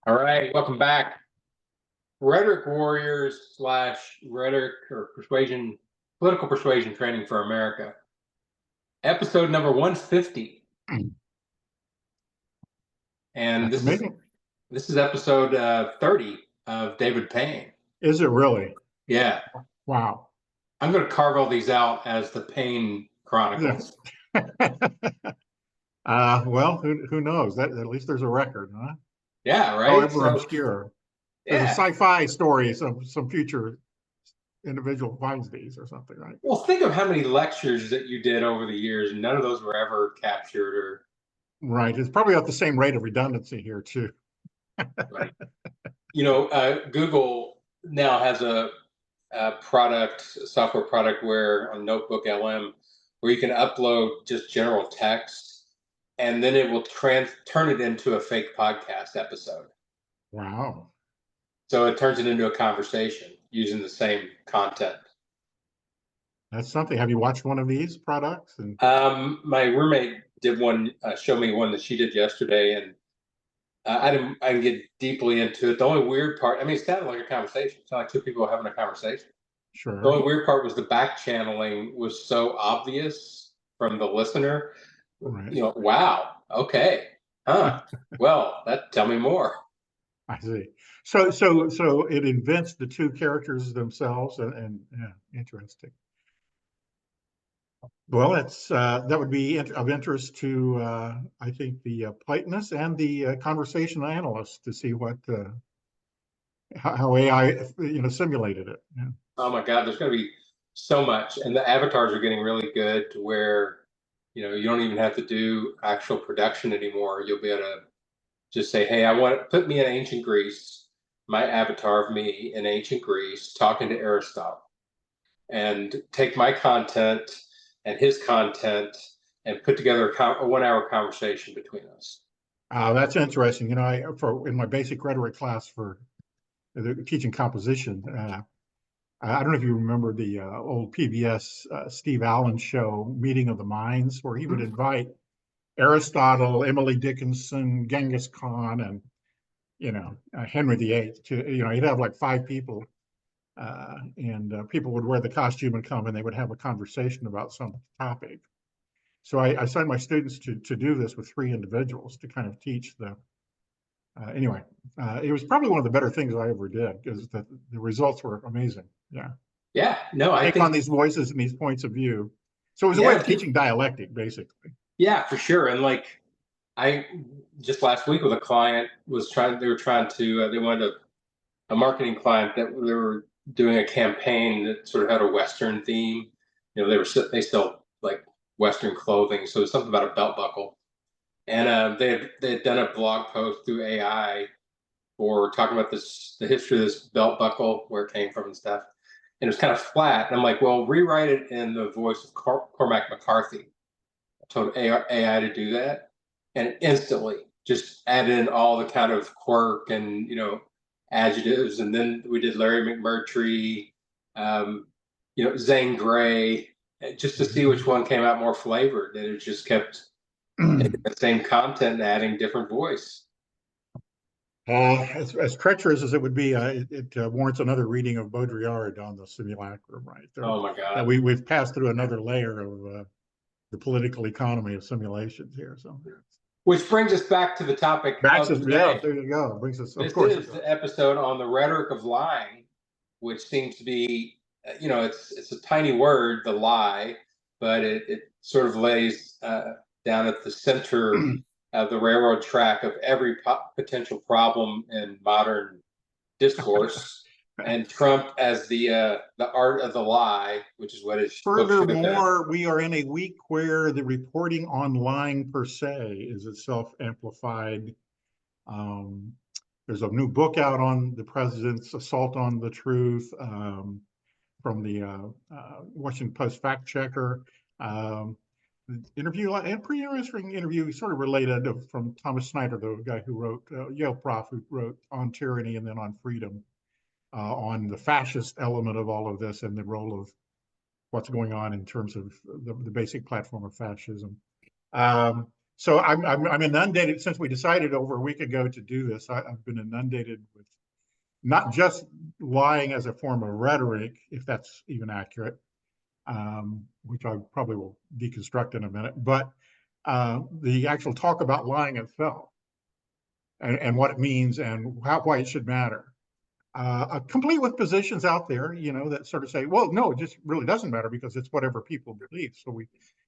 All right, welcome back. Rhetoric warriors slash rhetoric or persuasion, political persuasion training for America. Episode number 150. And That's amazing. this is episode 30 of David Payne. Is it really? Yeah. Wow. I'm going to carve all these out as the Payne Chronicles. Well, who knows? That at least there's a record, huh? Yeah, right. However obscure. There's a Yeah. sci-fi story, some future individual finds these or something, right? Well, think of how many lectures that you did over the years, and none of those were ever captured or. Right. It's probably at the same rate of redundancy here too. Right. Google now has a software product where on Notebook LM, where you can upload just general text, and then it will turn it into a fake podcast episode. Wow. So it turns it into a conversation using the same content. That's something. Have you watched one of these products? My roommate did one, show me one that she did yesterday, and I didn't get deeply into it. The only weird part, I mean, it sounded like a conversation. It's like two people having a conversation. Sure. The only weird part was the back channeling was so obvious from the listener. Right. Wow, okay, huh? Well, tell me more. I see. So it invents the two characters themselves, and yeah, interesting. Well, it's that would be of interest to I think the Platonists and the conversation analysts to see what how AI simulated it. Yeah. Oh my God, there's going to be so much, and the avatars are getting really good to where you don't even have to do actual production anymore. You'll be able to just say, "Hey, I want put me in ancient Greece, my avatar of me in ancient Greece, talking to Aristotle." And take my content and his content and put together a 1 hour conversation between us. That's interesting. In my basic rhetoric class for teaching composition, I don't know if you remember the old PBS Steve Allen show, Meeting of the Minds, where he would invite Aristotle, Emily Dickinson, Genghis Khan, and Henry VIII. He'd have like 5 people, and people would wear the costume and come, and they would have a conversation about some topic. So I assigned my students to do this with 3 individuals to kind of teach the. Anyway, it was probably one of the better things I ever did because the results were amazing. Yeah. Yeah. No, I Take think on these voices and these points of view. So it was a way of teaching dialectic, basically. Yeah, for sure. And like I just last week with a client they wanted a marketing client that they were doing a campaign that sort of had a Western theme. They sell like Western clothing, so it's something about a belt buckle. And they had done a blog post through AI for talking about the history of this belt buckle, where it came from and stuff. And it was kind of flat. And I'm like, well, rewrite it in the voice of Cormac McCarthy. I told AI to do that, and instantly just added in all the kind of quirk and adjectives. And then we did Larry McMurtry, Zane Grey, just to see which one came out more flavored. And it just kept the same content and adding different voice. As treacherous as it would be, it warrants another reading of Baudrillard on the simulacrum, right? Oh my God! We've passed through another layer of the political economy of simulations here. So, which brings us back to the topic of today. Yeah, there you go. Brings us. This is the episode on the rhetoric of lying, which seems to be, it's a tiny word, the lie, but it sort of lays down at the center of the railroad track of every potential problem in modern discourse, and Trump as the art of the lie, which is what his Furthermore, we are in a week where the reporting on lying per se is itself amplified. There's a new book out on the president's assault on the truth from the Washington Post fact checker. Interview, and pretty interesting interview, sort of related from Thomas Snyder, the guy who wrote, Yale prof, who wrote On Tyranny and then On Freedom, on the fascist element of all of this and the role of what's going on in terms of the basic platform of fascism. So I'm inundated since we decided over a week ago to do this. I've been inundated with not just lying as a form of rhetoric, if that's even accurate, which I probably will deconstruct in a minute, but the actual talk about lying itself and what it means and why it should matter. Complete with positions out there, that sort of say, well, no, it just really doesn't matter because it's whatever people believe. So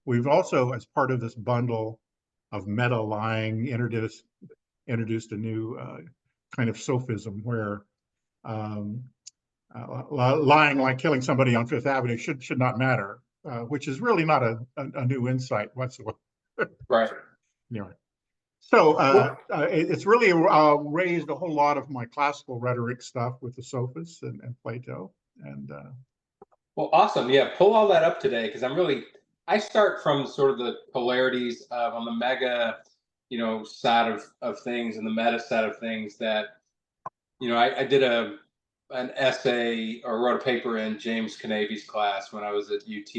we've also, as part of this bundle of meta lying, introduced a new kind of sophism where um, lying like killing somebody on Fifth Avenue should not matter, which is really not a new insight whatsoever. Right. Anyway, so Well, it's really raised a whole lot of my classical rhetoric stuff with the sophists and Plato. And well, awesome. Yeah, pull all that up today because I start from sort of the polarities of on the mega, side of things and the meta side of things that, I did an essay or wrote a paper in James Canavy's class when I was at UT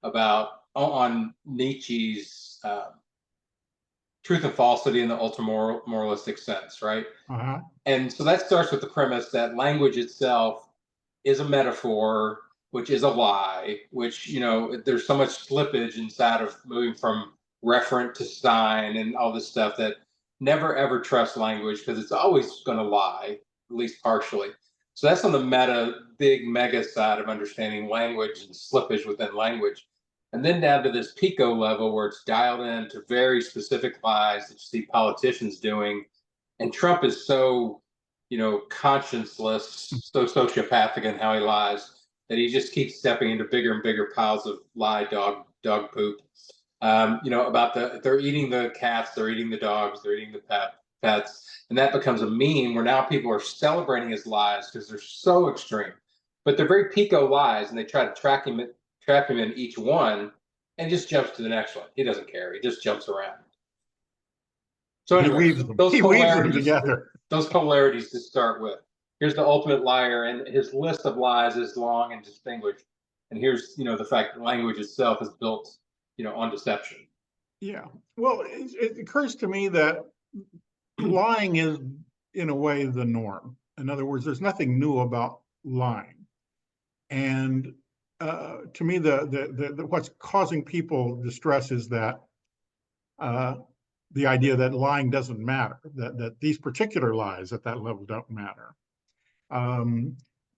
about on Nietzsche's truth and falsity in the ultra moralistic sense, right? uh-huh. And so that starts with the premise that language itself is a metaphor, which is a lie, which, there's so much slippage inside of moving from referent to sign and all this stuff that never ever trust language because it's always going to lie, at least partially. So that's on the big mega side of understanding language and slippage within language. And then down to this pico level where it's dialed into very specific lies that you see politicians doing. And Trump is so, conscienceless, so sociopathic in how he lies that he just keeps stepping into bigger and bigger piles of dog poop. About they're eating the cats, they're eating the dogs, they're eating the pets, and that becomes a meme where now people are celebrating his lies because they're so extreme, but they're very pico lies, and they try to trap him in each one, and just jumps to the next one. He doesn't care. He just jumps around. So, He anyways, weaves them. He weaves them together. those polarities to start with. Here's the ultimate liar, and his list of lies is long and distinguished. And here's, the fact that language itself is built, on deception. Yeah. Well, it occurs to me that lying is, in a way, the norm. In other words, there's nothing new about lying. And to me, the what's causing people distress is that the idea that lying doesn't matter, that these particular lies at that level don't matter,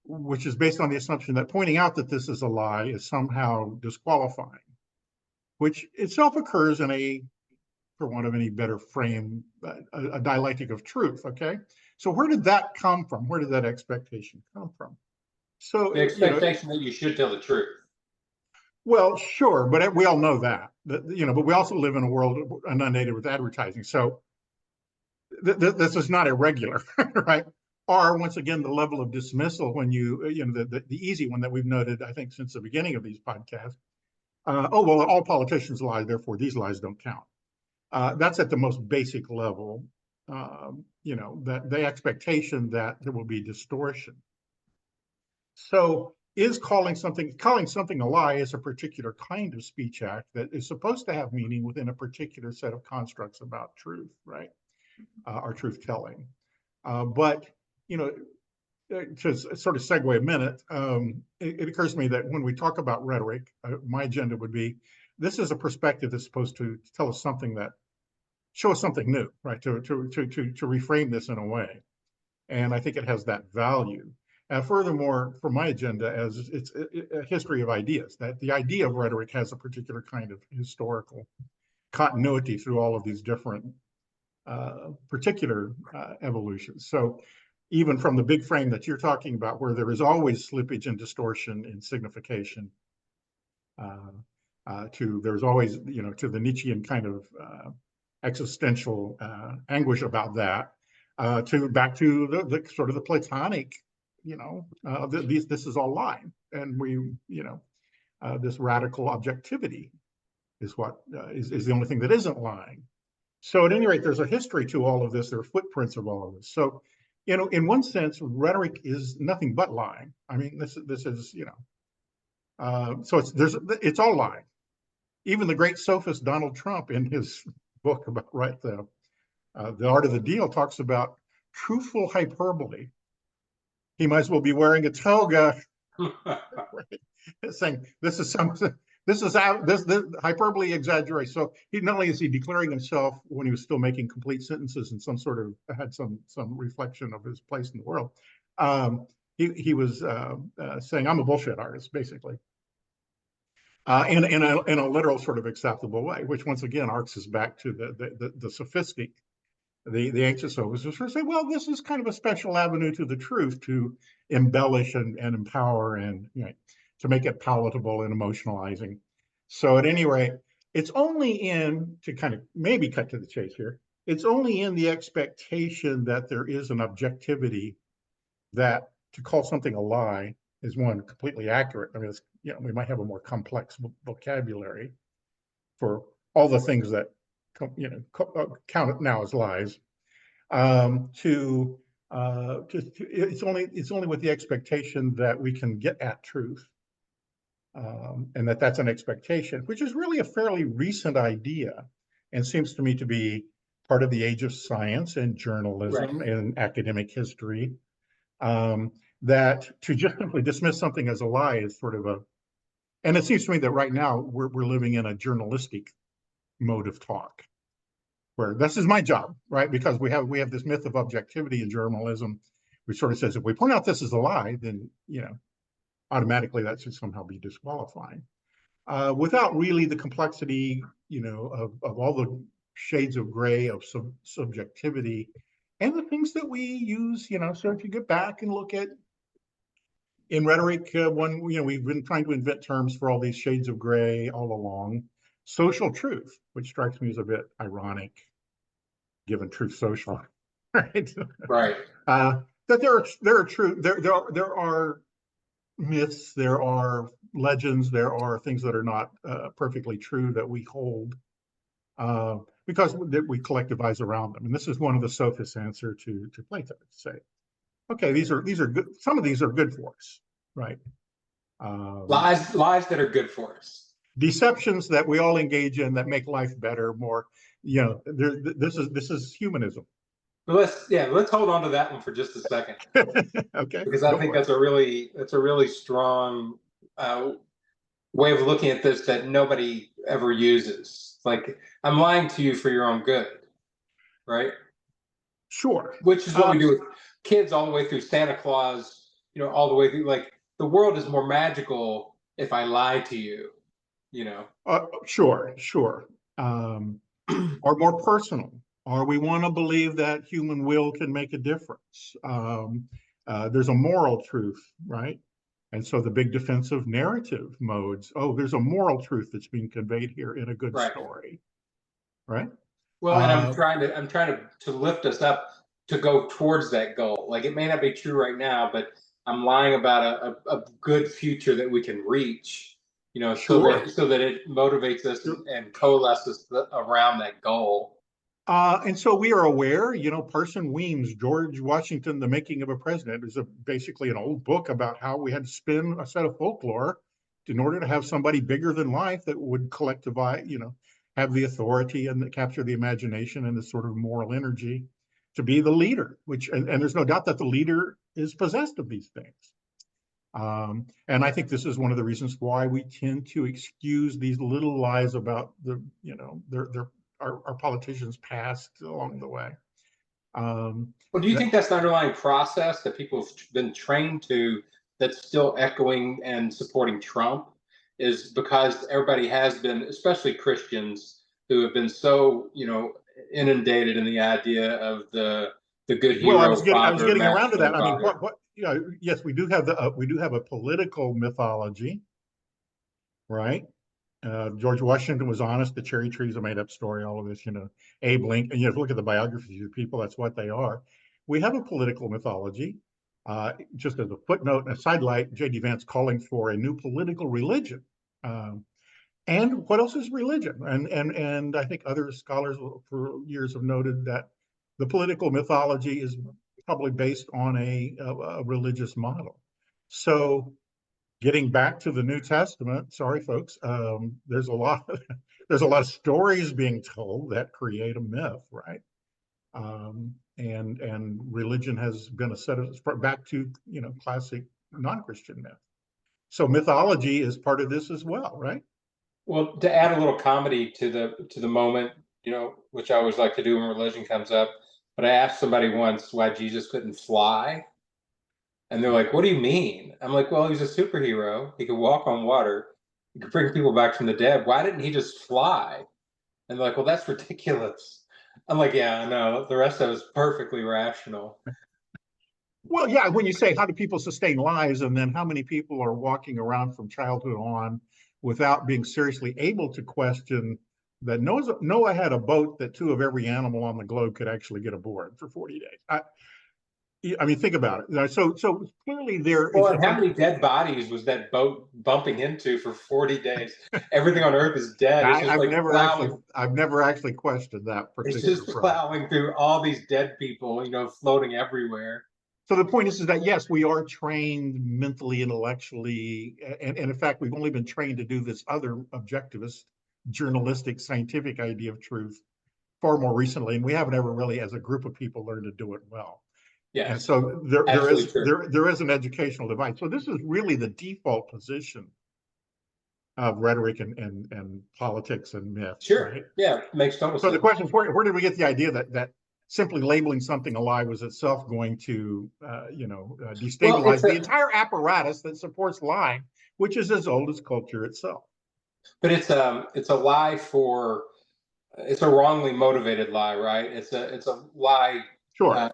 which is based on the assumption that pointing out that this is a lie is somehow disqualifying, which itself occurs in for want of any better frame, a dialectic of truth. Okay, so where did that come from? Where did that expectation come from? So The expectation that you should tell the truth. well, sure, but we all know that, but we also live in a world inundated with advertising. So this is not irregular, right? Or once again, the level of dismissal when the easy one that we've noted, I think, since the beginning of these podcasts. Oh, well, all politicians lie, therefore these lies don't count. That's at the most basic level, that the expectation that there will be distortion. So is calling something a lie is a particular kind of speech act that is supposed to have meaning within a particular set of constructs about truth, right? Or truth telling. But, to sort of segue a minute, it occurs to me that when we talk about rhetoric, my agenda would be, this is a perspective that's supposed to tell us something show us something new, right? To reframe this in a way. And I think it has that value. Furthermore, for my agenda, as it's a history of ideas, that the idea of rhetoric has a particular kind of historical continuity through all of these different particular evolutions. So even from the big frame that you're talking about, where there is always slippage and distortion in signification, there's always, to the Nietzschean kind of existential anguish about that, back to the sort of the Platonic, this is all lie, and this radical objectivity is what is the only thing that isn't lying. So at any rate, there's a history to all of this. There are footprints of all of this. So, in one sense, rhetoric is nothing but lying. I mean, this is, so it's all lying. Even the great sophist Donald Trump, in his book about the art of the deal talks about truthful hyperbole. He might as well be wearing a toga, saying this is something. This hyperbole exaggeration. So not only is he declaring himself when he was still making complete sentences and had some reflection of his place in the world, he was saying, I'm a bullshit artist, basically. In a literal sort of acceptable way, which once again arcs us back to the sophistic, the ancient sophisters who say, well, this is kind of a special avenue to the truth to embellish and empower and to make it palatable and emotionalizing. So at any rate, it's only to kind of maybe cut to the chase here, it's only in the expectation that there is an objectivity that to call something a lie is one completely accurate. I mean, we might have a more complex vocabulary for all the things that count now as lies. It's only with the expectation that we can get at truth, and that's an expectation, which is really a fairly recent idea, and seems to me to be part of the age of science and journalism and academic history. That to just simply dismiss something as a lie is sort of and it seems to me that right now we're living in a journalistic mode of talk, where this is my job, right? Because we have this myth of objectivity in journalism, which sort of says if we point out this is a lie, then automatically that should somehow be disqualifying, without really the complexity, of all the shades of gray of subjectivity and the things that we use. So if you get back and look at in rhetoric, we've been trying to invent terms for all these shades of gray all along. Social truth, which strikes me as a bit ironic, given truth social, right? Right. That there are myths, there are legends, there are things that are not perfectly true that we hold because we collectivize around them. And this is one of the sophists' answer to Plato, to say, okay, these are good. Some of these are good for us, right? Lies that are good for us. Deceptions that we all engage in that make life better, more. This is humanism. But let's hold on to that one for just a second. Okay. Because I think that's a really strong way of looking at this that nobody ever uses. Like, I'm lying to you for your own good, right? Sure. Which is what we do with kids all the way through Santa Claus, all the way through. Like, the world is more magical if I lie to you, Sure. Or more personal, or we want to believe that human will can make a difference. There's a moral truth, right? And so the big defensive narrative modes, there's a moral truth that's being conveyed here in a good story, right? Well, and I'm trying to lift us up to go towards that goal. Like, it may not be true right now, but I'm lying about a good future that we can reach, Sure. so that it motivates us and coalesces around that goal. And so we are aware, Parson Weems, George Washington, The Making of a President, is basically an old book about how we had to spin a set of folklore in order to have somebody bigger than life that would collectivize, have the authority and capture the imagination and the sort of moral energy to be the leader, and there's no doubt that the leader is possessed of these things. And I think this is one of the reasons why we tend to excuse these little lies about our politicians past along the way. Well, do you think that's the underlying process that people have been trained to, that's still echoing and supporting Trump, is because everybody has been, especially Christians, who have been so, inundated in the idea of the good hero? Well, I was father, getting around to that. I mean, father. yes, we do have a political mythology, right? George Washington was honest. The cherry trees a made-up story. All of this, Abe Lincoln. If you look at the biographies of people, that's what they are. We have a political mythology. Just as a footnote and a sidelight, J.D. Vance calling for a new political religion. And what else is religion? And I think other scholars for years have noted that the political mythology is probably based on a religious model. So, getting back to the New Testament, sorry folks, there's a lot there's a lot of stories being told that create a myth, right? And religion has been a set of back to classic non-Christian myth. So mythology is part of this as well, right? Well, to add a little comedy to the moment, which I always like to do when religion comes up. But I asked somebody once why Jesus couldn't fly, and they're like, "What do you mean?" I'm like, "Well, he's a superhero. He could walk on water. He could bring people back from the dead. Why didn't he just fly?" And they're like, "Well, that's ridiculous." I'm like, "Yeah, no. The rest of it is perfectly rational." Well, yeah, when you say how do people sustain lives, and then how many people are walking around from childhood on without being seriously able to question that Noah had a boat that two of every animal on the globe could actually get aboard for 40 days. I mean, think about it. So clearly there is. Well, and how many dead bodies was that boat bumping into for 40 days? Everything on Earth is dead. It's just I've like never plowing. actually questioned that It's particular just premise. plowing through all these dead people, floating everywhere. So the point is that yes, we are trained mentally, intellectually, and in fact, we've only been trained to do this other objectivist, journalistic, scientific idea of truth far more recently, and we haven't ever really, as a group of people, learned to do it well. And Yes, so there absolutely is true. there is an educational divide. So this is really the default position of rhetoric and politics and myth, Sure. right? Yeah, makes total So the sense. question is, where did we get the idea that simply labeling something a lie was itself going to, Well, destabilize the entire apparatus that supports lying, which is as old as culture itself? it's a lie for it's a wrongly motivated lie, right? It's a lie Sure. uh,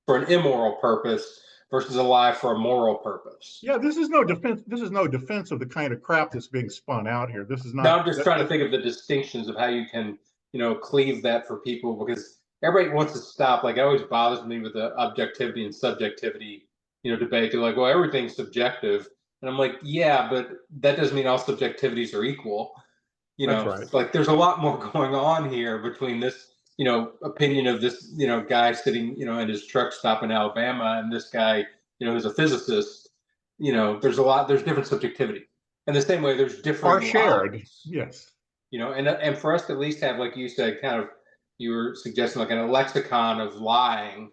for an immoral purpose versus a lie for a moral purpose. Yeah, this is no defense. This is no defense of the kind of crap that's being spun out here. This is Now not I'm just trying to think of the distinctions of how you can, cleave that for people because everybody wants to stop. Like it always bothers me with the objectivity and subjectivity, debate. They're like, well, everything's subjective. And I'm like, yeah, but that doesn't mean all subjectivities are equal. That's right. Like there's a lot more going on here between this, opinion of this, guy sitting, in his truck stop in Alabama and this guy, who's a physicist. There's different subjectivity. And the same way there's Are differing shared. lies, Yes. and for us to at least have, like you said, kind of you were suggesting like a lexicon of lying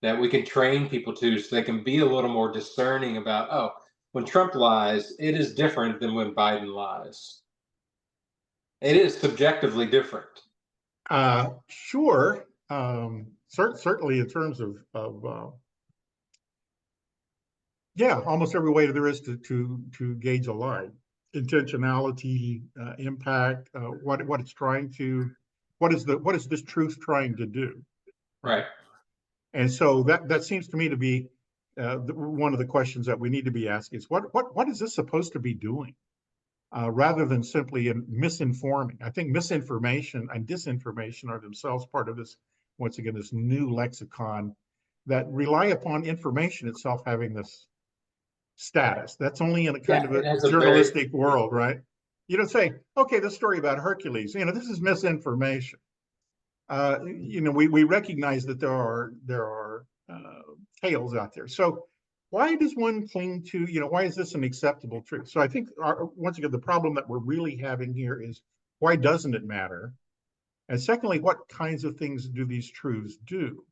that we can train people to so they can be a little more discerning about, oh, when Trump lies, it is different than when Biden lies. It is subjectively different. Sure. Certainly in terms of yeah, almost every way there is to gauge a lie, intentionality, impact, what it's trying to, what is this truth trying to do, Right. right? And so that seems to me to be one of the questions that we need to be asking is what is this supposed to be doing, rather than simply misinforming. I think misinformation and disinformation are themselves part of this, once again, this new lexicon that rely upon information itself having this status. That's only in a kind Yeah, of a it has a very journalistic world, right? You don't say, okay, this story about Hercules, this is misinformation. We recognize that there are tales out there. So why does one cling to, why is this an acceptable truth? So I think once again, the problem that we're really having here is why doesn't it matter? And secondly, what kinds of things do these truths do?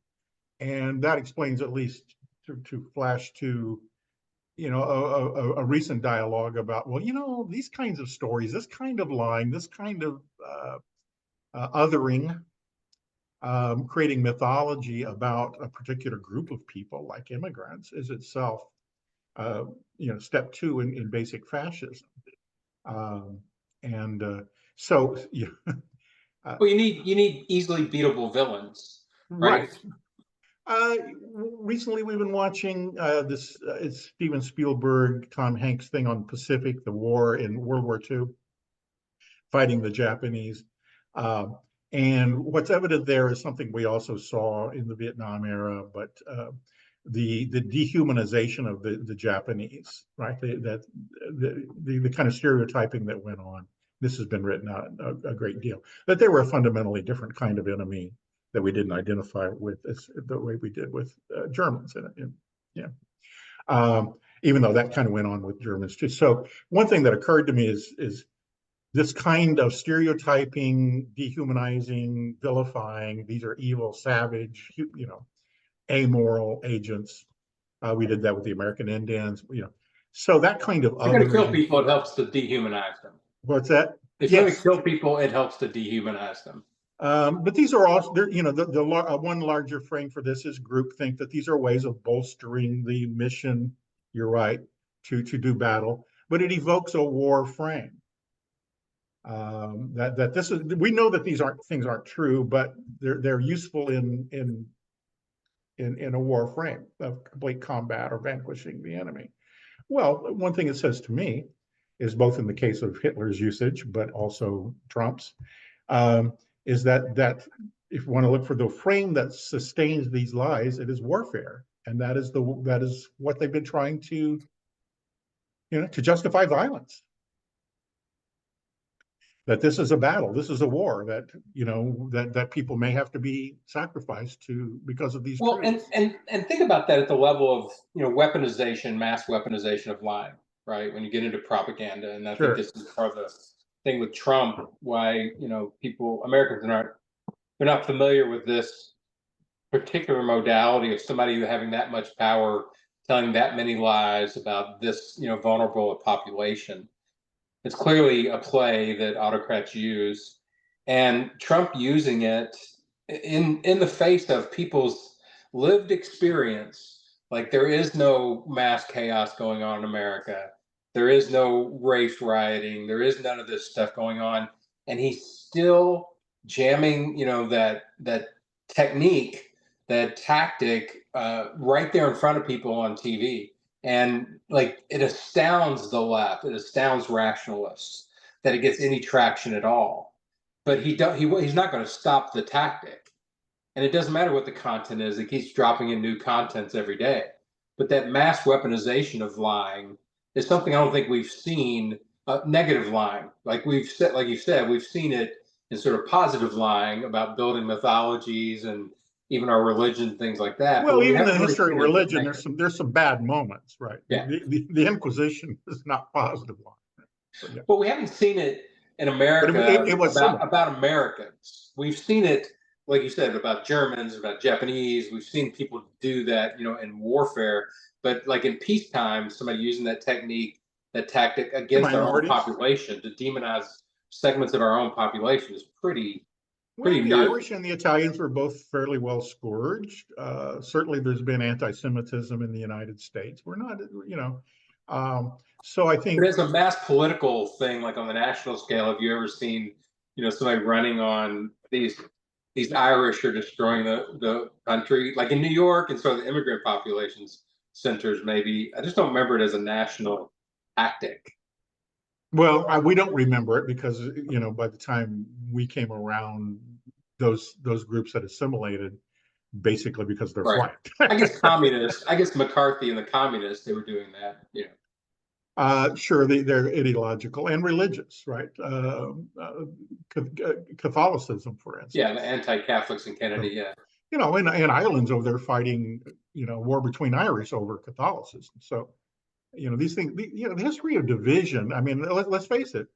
And that explains, at least to flash to a recent dialogue about, well, these kinds of stories, this kind of lying, this kind of othering, creating mythology about a particular group of people like immigrants is itself, step two in basic fascism. Um, and so, yeah, well. You need easily beatable villains, right? right. Uh, Recently, we've been watching this. It's Steven Spielberg, Tom Hanks thing on Pacific, the war in World War II, fighting the Japanese. Uh, and what's evident there is something we also saw in the Vietnam era, but the dehumanization of the Japanese, right? The kind of stereotyping that went on. This has been written out a great deal. That they were a fundamentally different kind of enemy that we didn't identify with the way we did with Germans. Yeah. Even though that kind of went on with Germans too. So one thing that occurred to me is this kind of stereotyping, dehumanizing, vilifying. These are evil, savage, amoral agents. We did that with the American Indians. So that kind of You're going to kill othering. people, it helps to dehumanize them. What's that? If you're going to Yes. kill people, it helps to dehumanize them. But these are all, the one larger frame for this is groupthink, that these are ways of bolstering the mission, you're right, to do battle, but it evokes a war frame. That this is, we know that these things aren't true, but they're useful in a war frame of complete combat or vanquishing the enemy. Well, one thing it says to me is, both in the case of Hitler's usage, but also Trump's, is that if you want to look for the frame that sustains these lies, it is warfare, and that is what they've been trying to justify violence. That this is a battle, this is a war, that people may have to be sacrificed to because of these truths. And think about that at the level of weaponization, mass weaponization of lying, right? When you get into propaganda, and I think this is part of the thing with Trump, why Americans they're not familiar with this particular modality of somebody having that much power, telling that many lies about this vulnerable population. It's clearly a play that autocrats use, and Trump using it in the face of people's lived experience. Like, there is no mass chaos going on in America. There is no race rioting. There is none of this stuff going on, and he's still jamming, that technique, that tactic, right there in front of people on TV. And like, it astounds the left, it astounds rationalists that it gets any traction at all. But he's not going to stop the tactic, and it doesn't matter what the content is. It keeps dropping in new contents every day. But that mass weaponization of lying is something I don't think we've seen. Negative lying, like you said, we've seen it in sort of positive lying about building mythologies and even our religion, things like that. Well, even in the really history of religion, there's some bad moments, right? Yeah. The Inquisition is not positive lying. Yeah. But we haven't seen it in America, but it was about Americans. We've seen it, like you said, about Germans, about Japanese. We've seen people do that, in warfare. But like in peacetime, somebody using that technique, that tactic against our own population, to demonize segments of our own population, is pretty the new. Irish and the Italians were both fairly well scourged. Certainly, there's been anti-Semitism in the United States. We're not, so I think. But as a mass political thing, like on the national scale, have you ever seen, somebody running on these Irish are destroying the country, like in New York and sort of the immigrant populations centers? Maybe I just don't remember it as a national tactic. Well, we don't remember it because by the time we came around, those groups had assimilated, basically because they're right. white. I guess McCarthy and the communists, they were doing that. Sure, they're ideological and religious, right? Catholicism, for instance. Yeah, the anti-Catholics in Canada. Yeah. In Ireland's over there fighting, war between Irish over Catholicism. So, these things, the history of division. I mean, let's face it.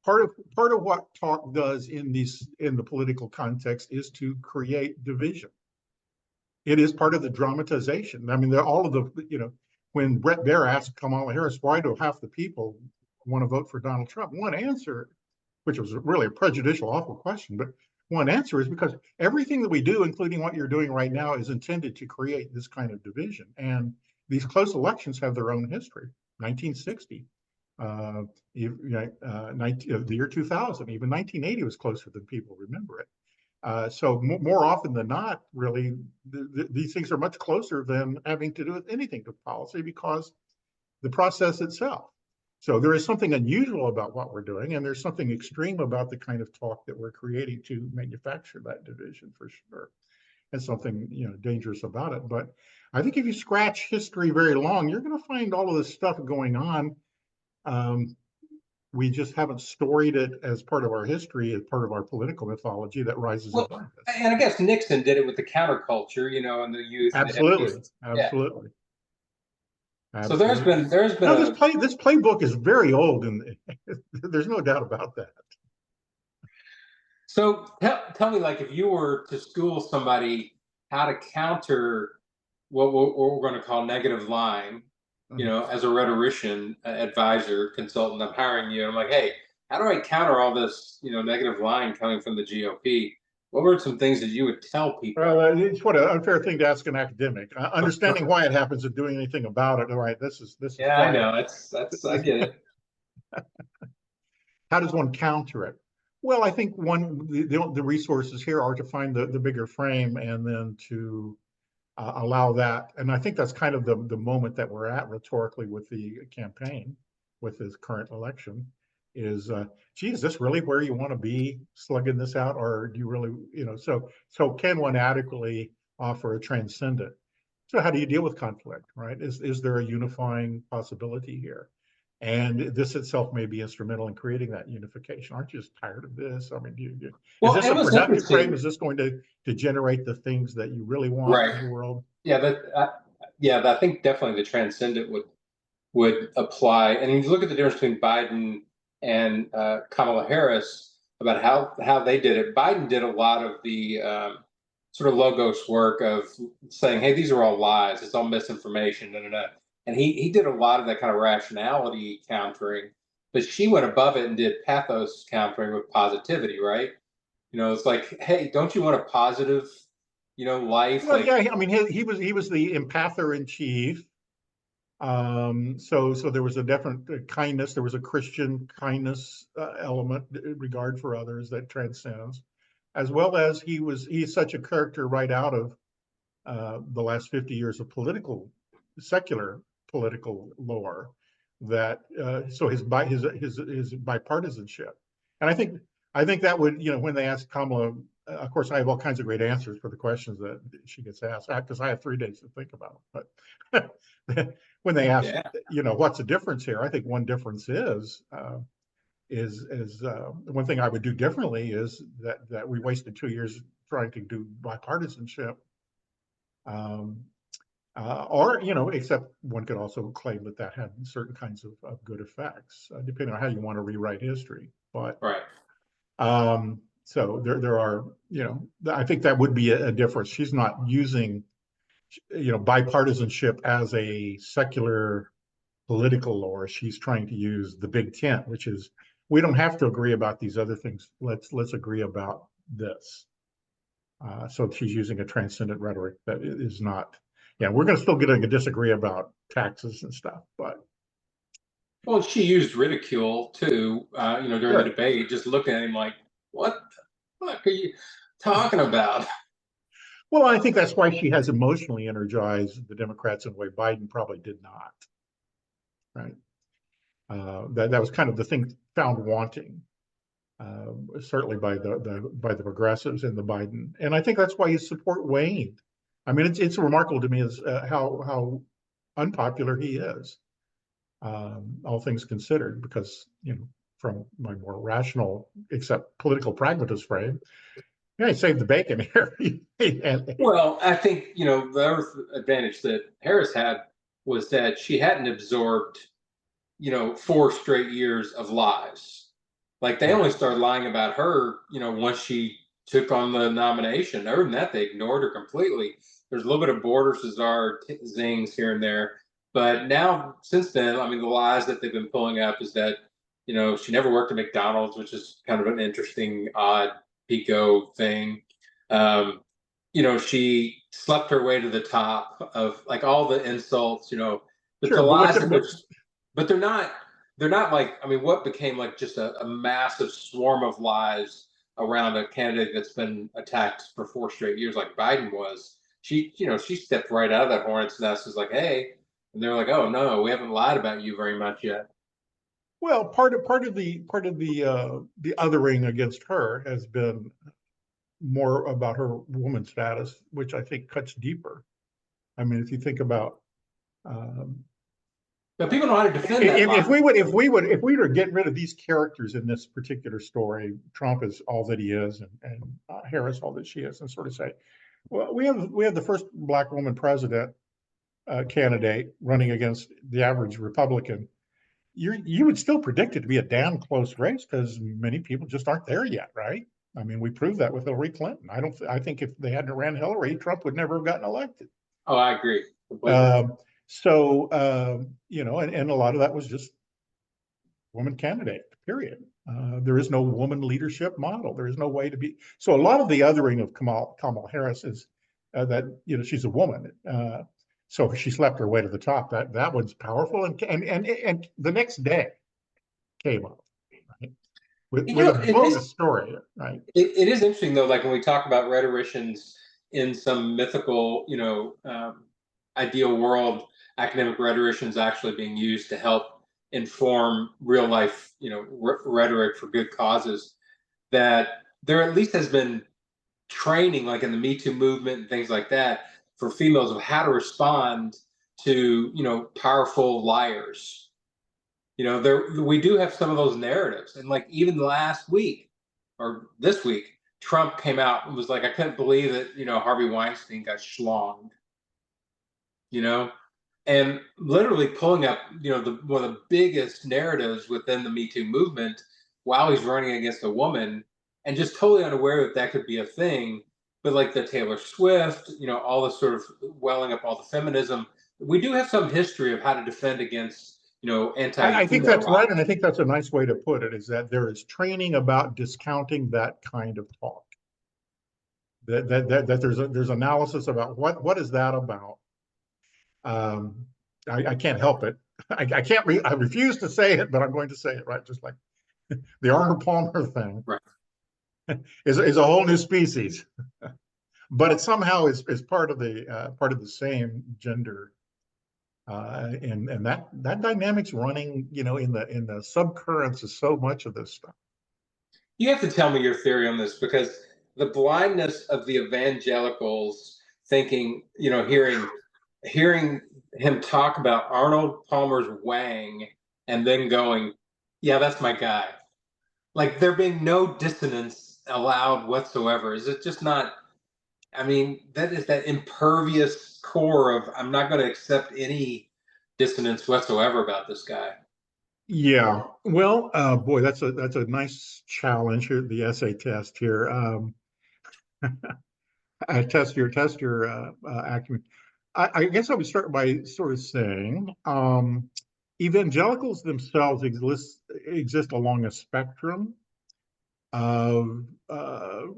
Part of what talk does in the political context is to create division. It is part of the dramatization. I mean, all of the, when Brett Baer asked Kamala Harris, why do half the people want to vote for Donald Trump? One answer, which was really a prejudicial, awful question, but one answer is because everything that we do, including what you're doing right now, is intended to create this kind of division. And these close elections have their own history. 1960, the year 2000, even 1980 was closer than people remember it. So more often than not, really, these things are much closer than having to do with anything to policy, because the process itself. So there is something unusual about what we're doing, and there's something extreme about the kind of talk that we're creating to manufacture that division, for sure. And something dangerous about it. But I think if you scratch history very long, you're going to find all of this stuff going on. We just haven't storied it as part of our history, as part of our political mythology that rises above this. And I guess Nixon did it with the counterculture, and the youth. Absolutely. Absolutely. So there's Absolutely. been there's been No, a this playbook is very old, and there's no doubt about that. so tell me, like, if you were to school somebody how to counter what we're going to call negative lying, Mhm. as a rhetorician, advisor, consultant, I'm hiring you. I'm like, hey, how do I counter all this, negative lying coming from the GOP? What were some things that you would tell Well, people? it's what an unfair thing to ask an academic. Understanding why it happens and doing anything about it. All right, this is Yeah, I fine. know. That's I get it. How does one counter it? Well, I think the resources here are to find the bigger frame and then to allow that. And I think that's kind of the moment that we're at rhetorically with the campaign, with this current election, is, gee, is this really where you want to be slugging this out, or do you really, so can one adequately offer a transcendent? So how do you deal with conflict, right? Is there a unifying possibility here? And this itself may be instrumental in creating that unification. Aren't you just tired of this? I mean, is Well, this it a was productive frame? interesting, Is this going to generate the things that you really want right? in the world? Yeah, I think definitely the transcendent would apply. And you look at the difference between Biden and Kamala Harris about how they did it. Biden did a lot of the sort of logos work of saying, "Hey, these are all lies. It's all misinformation." Da, da, da. And he did a lot of that kind of rationality countering. But she went above it and did pathos countering with positivity, right? It's like, hey, don't you want a positive, life? Well, Like, yeah, I mean, he was the empather in chief. So there was a definite kindness. There was a Christian kindness element, regard for others that transcends, as well as he's such a character right out of the last 50 years of secular political lore, that so his bipartisanship. And I think that would, when they asked Kamala, of course I have all kinds of great answers for the questions that she gets asked, because I have 3 days to think about it. But when they ask, yeah, what's the difference here, I think one difference is one thing I would do differently is that we wasted 2 years trying to do bipartisanship. Um, or, except one could also claim that had certain kinds of good effects, depending on how you want to rewrite history. But right. so there are, I think that would be a difference. She's not using, bipartisanship as a secular political lore. She's trying to use the big tent, which is, we don't have to agree about these other things. Let's agree about this. So she's using a transcendent rhetoric that is not, yeah, we're going to still get a disagree about taxes and stuff, but Well, she used ridicule too, during the sure. debate, just looking at him like, "What the fuck are you talking about?" Well, I think that's why she has emotionally energized the Democrats in a way Biden probably did not, right? That was kind of the thing found wanting, certainly by the progressives in the Biden, and I think that's why his support waned. I mean, it's remarkable to me is how unpopular he is, all things considered, because from my more rational, except political pragmatist frame, yeah, he saved the bacon here. And, Well, I think the other advantage that Harris had was that she hadn't absorbed 4 straight years of lies. Like, they right. only started lying about her, once she took on the nomination. Other than that, they ignored her completely. There's a little bit of border Cesar zings here and there, but now since then, I mean, the lies that they've been pulling up is that she never worked at McDonald's, which is kind of an interesting, odd Pico thing. Um, she slept her way to the top of, like, all the insults. But the Sure, but what lies you that but, were, but they're not like, I mean, what became like just a massive swarm of lies around a candidate that's been attacked for 4 straight years, like Biden was. She stepped right out of that hornet's nest. Is like, hey, and they're like, oh no, we haven't lied about you very much yet. well, part of the othering against her has been more about her woman status, which I think cuts deeper. I mean, if you think about, um, But people know how to defend that if lie. we were to get rid of these characters in this particular story, Trump is all that he is, and Harris all that she is, and sort of say, well, we have the first black woman president, candidate running against the average Republican, you would still predict it to be a damn close race because many people just aren't there yet, right? I mean, we proved that with Hillary Clinton. I think if they hadn't ran Hillary, Trump would never have gotten elected. Oh, I agree completely. And a lot of that was just woman candidate, period. There is no woman leadership model. There is no way to be. So a lot of the othering of Kamala Harris is that she's a woman. So she slept her way to the top. That one's powerful. And the next day came up, right? With a bogus story, right? It is interesting though, like when we talk about rhetoricians in some mythical, ideal world, academic rhetoricians actually being used to help inform real life, rhetoric for good causes. That there at least has been training, like in the Me Too movement and things like that, for females of how to respond to, powerful liars. We do have some of those narratives, and like even last week or this week, Trump came out and was like, I couldn't believe that Harvey Weinstein got schlonged, you know, and literally pulling up one of the biggest narratives within the Me Too movement while he's running against a woman, and just totally unaware that that could be a thing. But like the Taylor Swift, all this sort of welling up all the feminism. We do have some history of how to defend against I think anti-female that's right, riots. and I think that's a nice way to put it. Is that there is training about discounting that kind of talk. That there's analysis about what is that about. Um, I can't help it. I can't. I refuse to say it, but I'm going to say it, right? Just like the Arnold Palmer thing Right. is a whole new species, but it somehow is part of the same gender, and that dynamic's running, in the subcurrents of so much of this stuff. You have to tell me your theory on this, because the blindness of the evangelicals thinking, hearing him talk about Arnold Palmer's Wang and then going, yeah, that's my guy. Like there being no dissonance allowed whatsoever. Is it just not? I mean, that is that impervious core of I'm not going to accept any dissonance whatsoever about this guy. Yeah. Well, boy, that's a nice challenge here, the essay test here. Test your acumen. I guess I would start by sort of saying evangelicals themselves exist along a spectrum of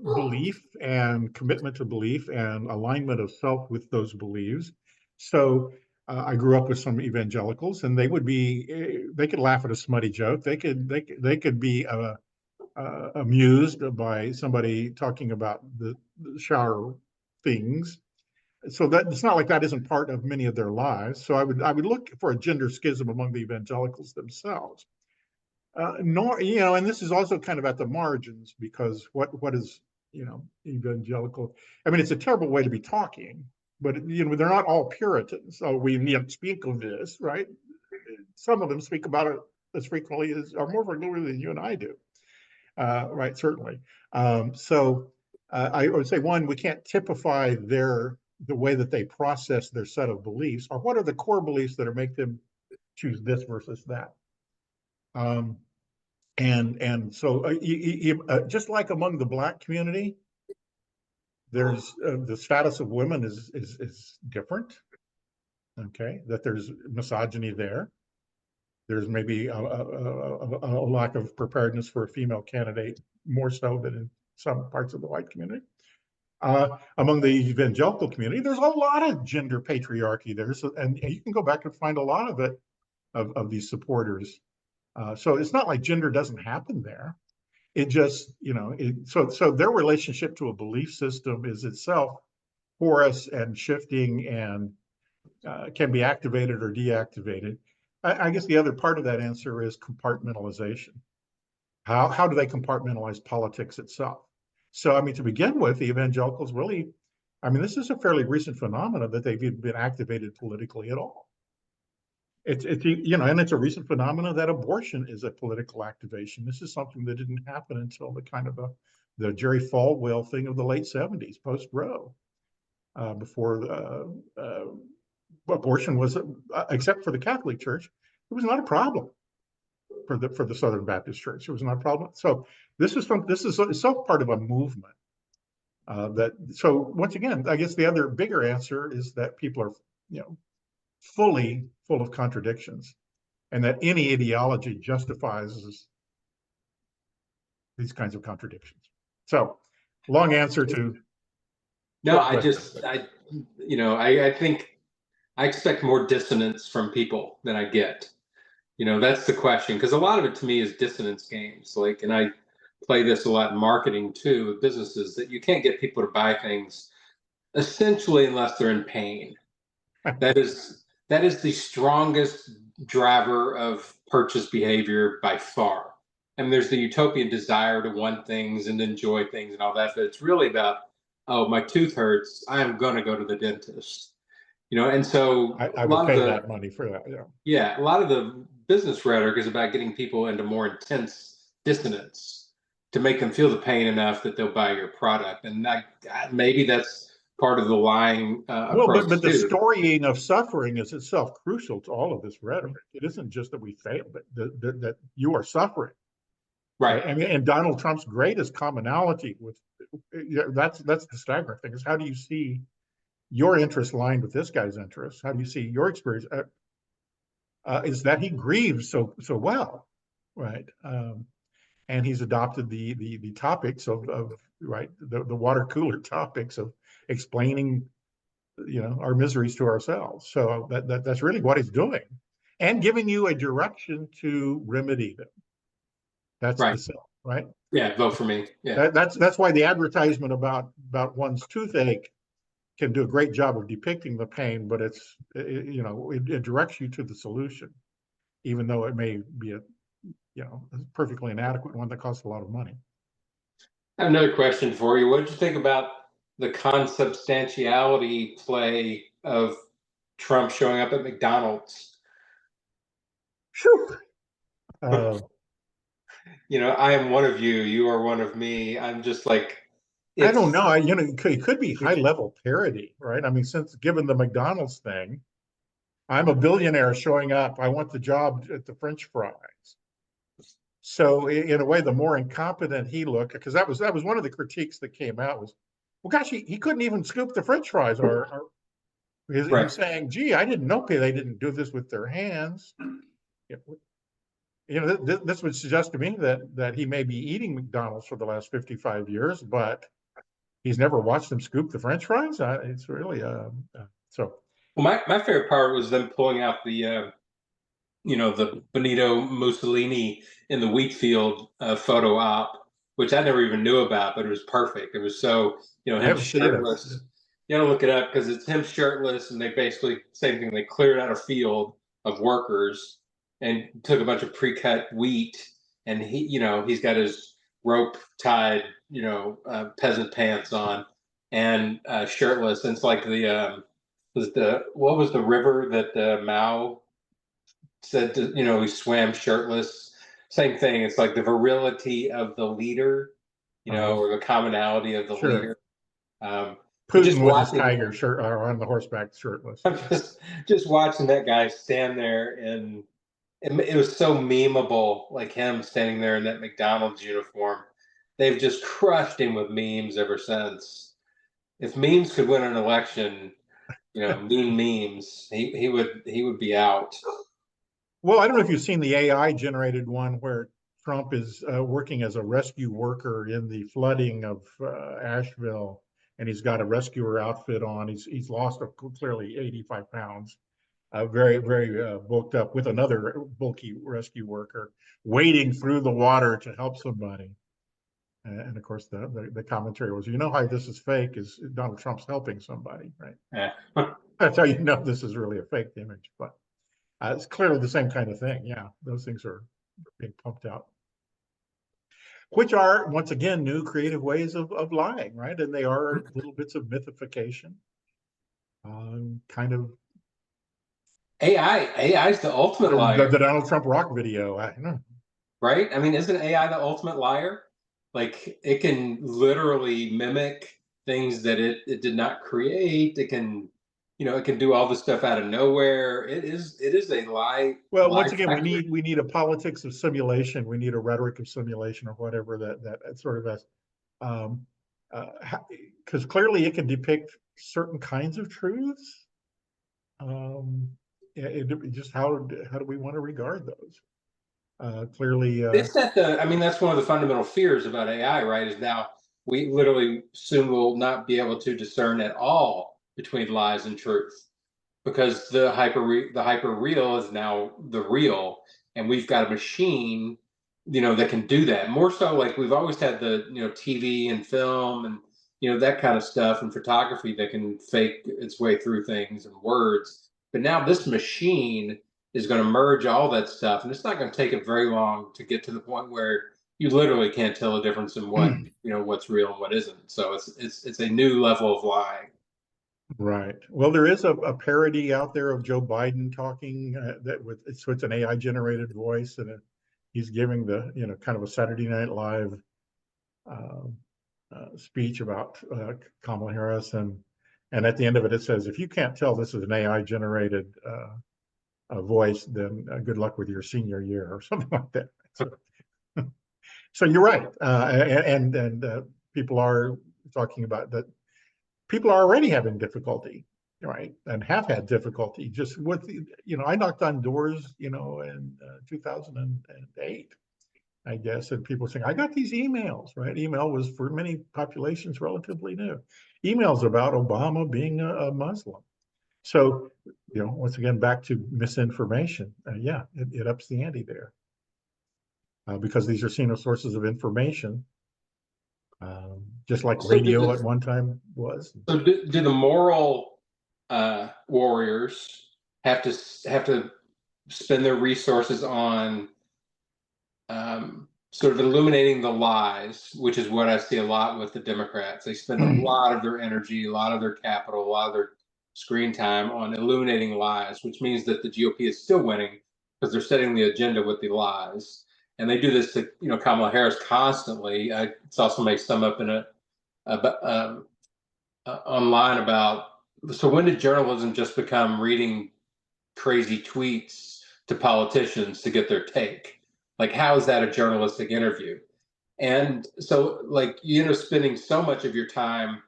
belief and commitment to belief and alignment of self with those beliefs. So I grew up with some evangelicals, and they could laugh at a smutty joke. They could be amused by somebody talking about the shower things. So that it's not like that isn't part of many of their lives. So I would look for a gender schism among the evangelicals themselves. Nor and this is also kind of at the margins, because what is evangelical? I mean, it's a terrible way to be talking, but they're not all Puritans. So we need to speak of this, right? Some of them speak about it as frequently as, or more frequently than you and I do. Right, certainly. I would say, one, we can't typify the way that they process their set of beliefs, or what are the core beliefs that make them choose this versus that. And so just like among the Black community, there's the status of women is different. Okay, that there's misogyny there. There's maybe a lack of preparedness for a female candidate, more so than in some parts of the white community. Among the evangelical community, there's a lot of gender patriarchy there. So, and you can go back and find a lot of it, of these supporters. So it's not like gender doesn't happen there. It just, so their relationship to a belief system is itself porous and shifting, and can be activated or deactivated. I guess the other part of that answer is compartmentalization. How do they compartmentalize politics itself? So, I mean, to begin with, the evangelicals really, I mean, this is a fairly recent phenomenon that they've even been activated politically at all. And it's a recent phenomenon that abortion is a political activation. This is something that didn't happen until the Jerry Falwell thing of the late 70s, post Roe, before abortion was, except for the Catholic Church, it was not a problem for the Southern Baptist Church. It was not a problem. So this is so part of a movement. So once again, I guess the other bigger answer is that people are, fully full of contradictions, and that any ideology justifies these kinds of contradictions. So, long answer to No, short question. I think I expect more dissonance from people than I get. That's the question, because a lot of it to me is dissonance games. Like, and I play this a lot in marketing too with businesses, that you can't get people to buy things essentially unless they're in pain. That is the strongest driver of purchase behavior by far. I mean, there's the utopian desire to want things and enjoy things and all that, but it's really about, oh, my tooth hurts, I'm going to go to the dentist. And so I a would lot of pay the that money for that. Yeah. yeah, a lot of the business rhetoric is about getting people into more intense dissonance to make them feel the pain enough that they'll buy your product, and maybe that's part of the lying Well, but approach the too. storying of suffering is itself crucial to all of this rhetoric. It isn't just that we failed, but that you are suffering. Right, Right? I mean, and Donald Trump's greatest commonality with, that's the staggering thing, is how do you see your interest aligned with this guy's interests? How do you see your experience? Is that he grieves so well, right? And he's adopted the topics of right, the water cooler topics of explaining, our miseries to ourselves. So that's really what he's doing, and giving you a direction to remedy them. That's the right. sell, right? Yeah, vote for me. Yeah. That's why the advertisement about one's toothache can do a great job of depicting the pain, but it directs you to the solution, even though it may be a perfectly inadequate one that costs a lot of money. I have another question for you. What did you think about the consubstantiality play of Trump showing up at McDonald's? Whew. Uh, I am one of you. You are one of me. I'm just like, I don't it's know. It could be high level parody, right? I mean, since given the McDonald's thing, I'm a billionaire showing up. I want the job at the French fries. So in a way, the more incompetent he looked, because that was one of the critiques that came out was, well, gosh, he couldn't even scoop the French fries, or right. he's saying, gee, I didn't know they didn't do this with their hands. This would suggest to me that he may be eating McDonald's for the last 55 years, but he's never watched them scoop the French fries. It's really so. Well, my favorite part was them pulling out the Benito Mussolini in the wheat field photo op, which I never even knew about, but it was perfect. It was so, I him haven't seen it. shirtless. You gotta look it up because it's him shirtless, and they basically same thing. They cleared out a field of workers and took a bunch of pre-cut wheat, and he's got his rope tied, peasant pants on, and shirtless. And it's like what was the river that Mao said he swam shirtless. Same thing. It's like the virility of the leader, Uh, or the commonality of the sure. leader. But just Putin with his watching, tiger shirt, or on the horseback shirtless. I'm just watching that guy stand there, and it was so memeable, like him standing there in that McDonald's uniform. They've just crushed him with memes ever since. If memes could win an election, meme memes, he would be out. Well, I don't know if you've seen the AI generated one where Trump is working as a rescue worker in the flooding of Asheville, and he's got a rescuer outfit on. He's lost clearly 85 pounds, very very bulked up, with another bulky rescue worker wading through the water to help somebody. And of course, the commentary was, how this is fake is Donald Trump's helping somebody, right? Yeah. That's how you know this is really a fake image, but. It's clearly the same kind of thing. Yeah, those things are being pumped out, which are, once again, new creative ways of lying, right? And they are little bits of mythification, kind of AI is the ultimate liar, the Donald Trump rock video. I don't know. right? I mean, isn't AI the ultimate liar? Like, it can literally mimic things that it did not create. It can, it can do all this stuff out of nowhere. It is a Well, lie once again, factory. we need a politics of simulation. We need a rhetoric of simulation, or whatever that sort of as, um, because clearly it can depict certain kinds of truths. Um, just how do we want to regard those? Clearly, It's that I mean, that's one of the fundamental fears about AI, right? Is now we literally soon will not be able to discern at all between lies and truth, because the hyper real is now the real, and we've got a machine, that can do that. More so, like we've always had the TV and film and that kind of stuff and photography that can fake its way through things and words. But now this machine is going to merge all that stuff, and it's not going to take it very long to get to the point where you literally can't tell the difference in what's real and what isn't. So it's a new level of lying. right. Well, there is a parody out there of Joe Biden talking that with so it's an AI generated voice, and he's giving the kind of a Saturday Night Live uh, speech about Kamala Harris, and at the end of it, it says, if you can't tell this is an AI generated voice, then good luck with your senior year, or something like that. So you're right, and people are talking about that. People are already having difficulty, right, and have had difficulty just with I knocked on doors, in 2008. I guess, and people saying, I got these emails, right? Email was for many populations relatively new. Emails about Obama being a Muslim. So, once again, back to misinformation. Yeah, it ups the ante there because these are seen as sources of information, just like So do radio the at one time was. so do the moral warriors have to spend their resources on sort of illuminating the lies, which is what I see a lot with the Democrats. They spend a lot of their energy, a lot of their capital, a lot of their screen time on illuminating lies, which means that the GOP is still winning because they're setting the agenda with the lies. And they do this to Kamala Harris constantly. I saw somebody sum up in online about, so when did journalism just become reading crazy tweets to politicians to get their take? Like, how is that a journalistic interview? And so, like, you end up spending so much of your time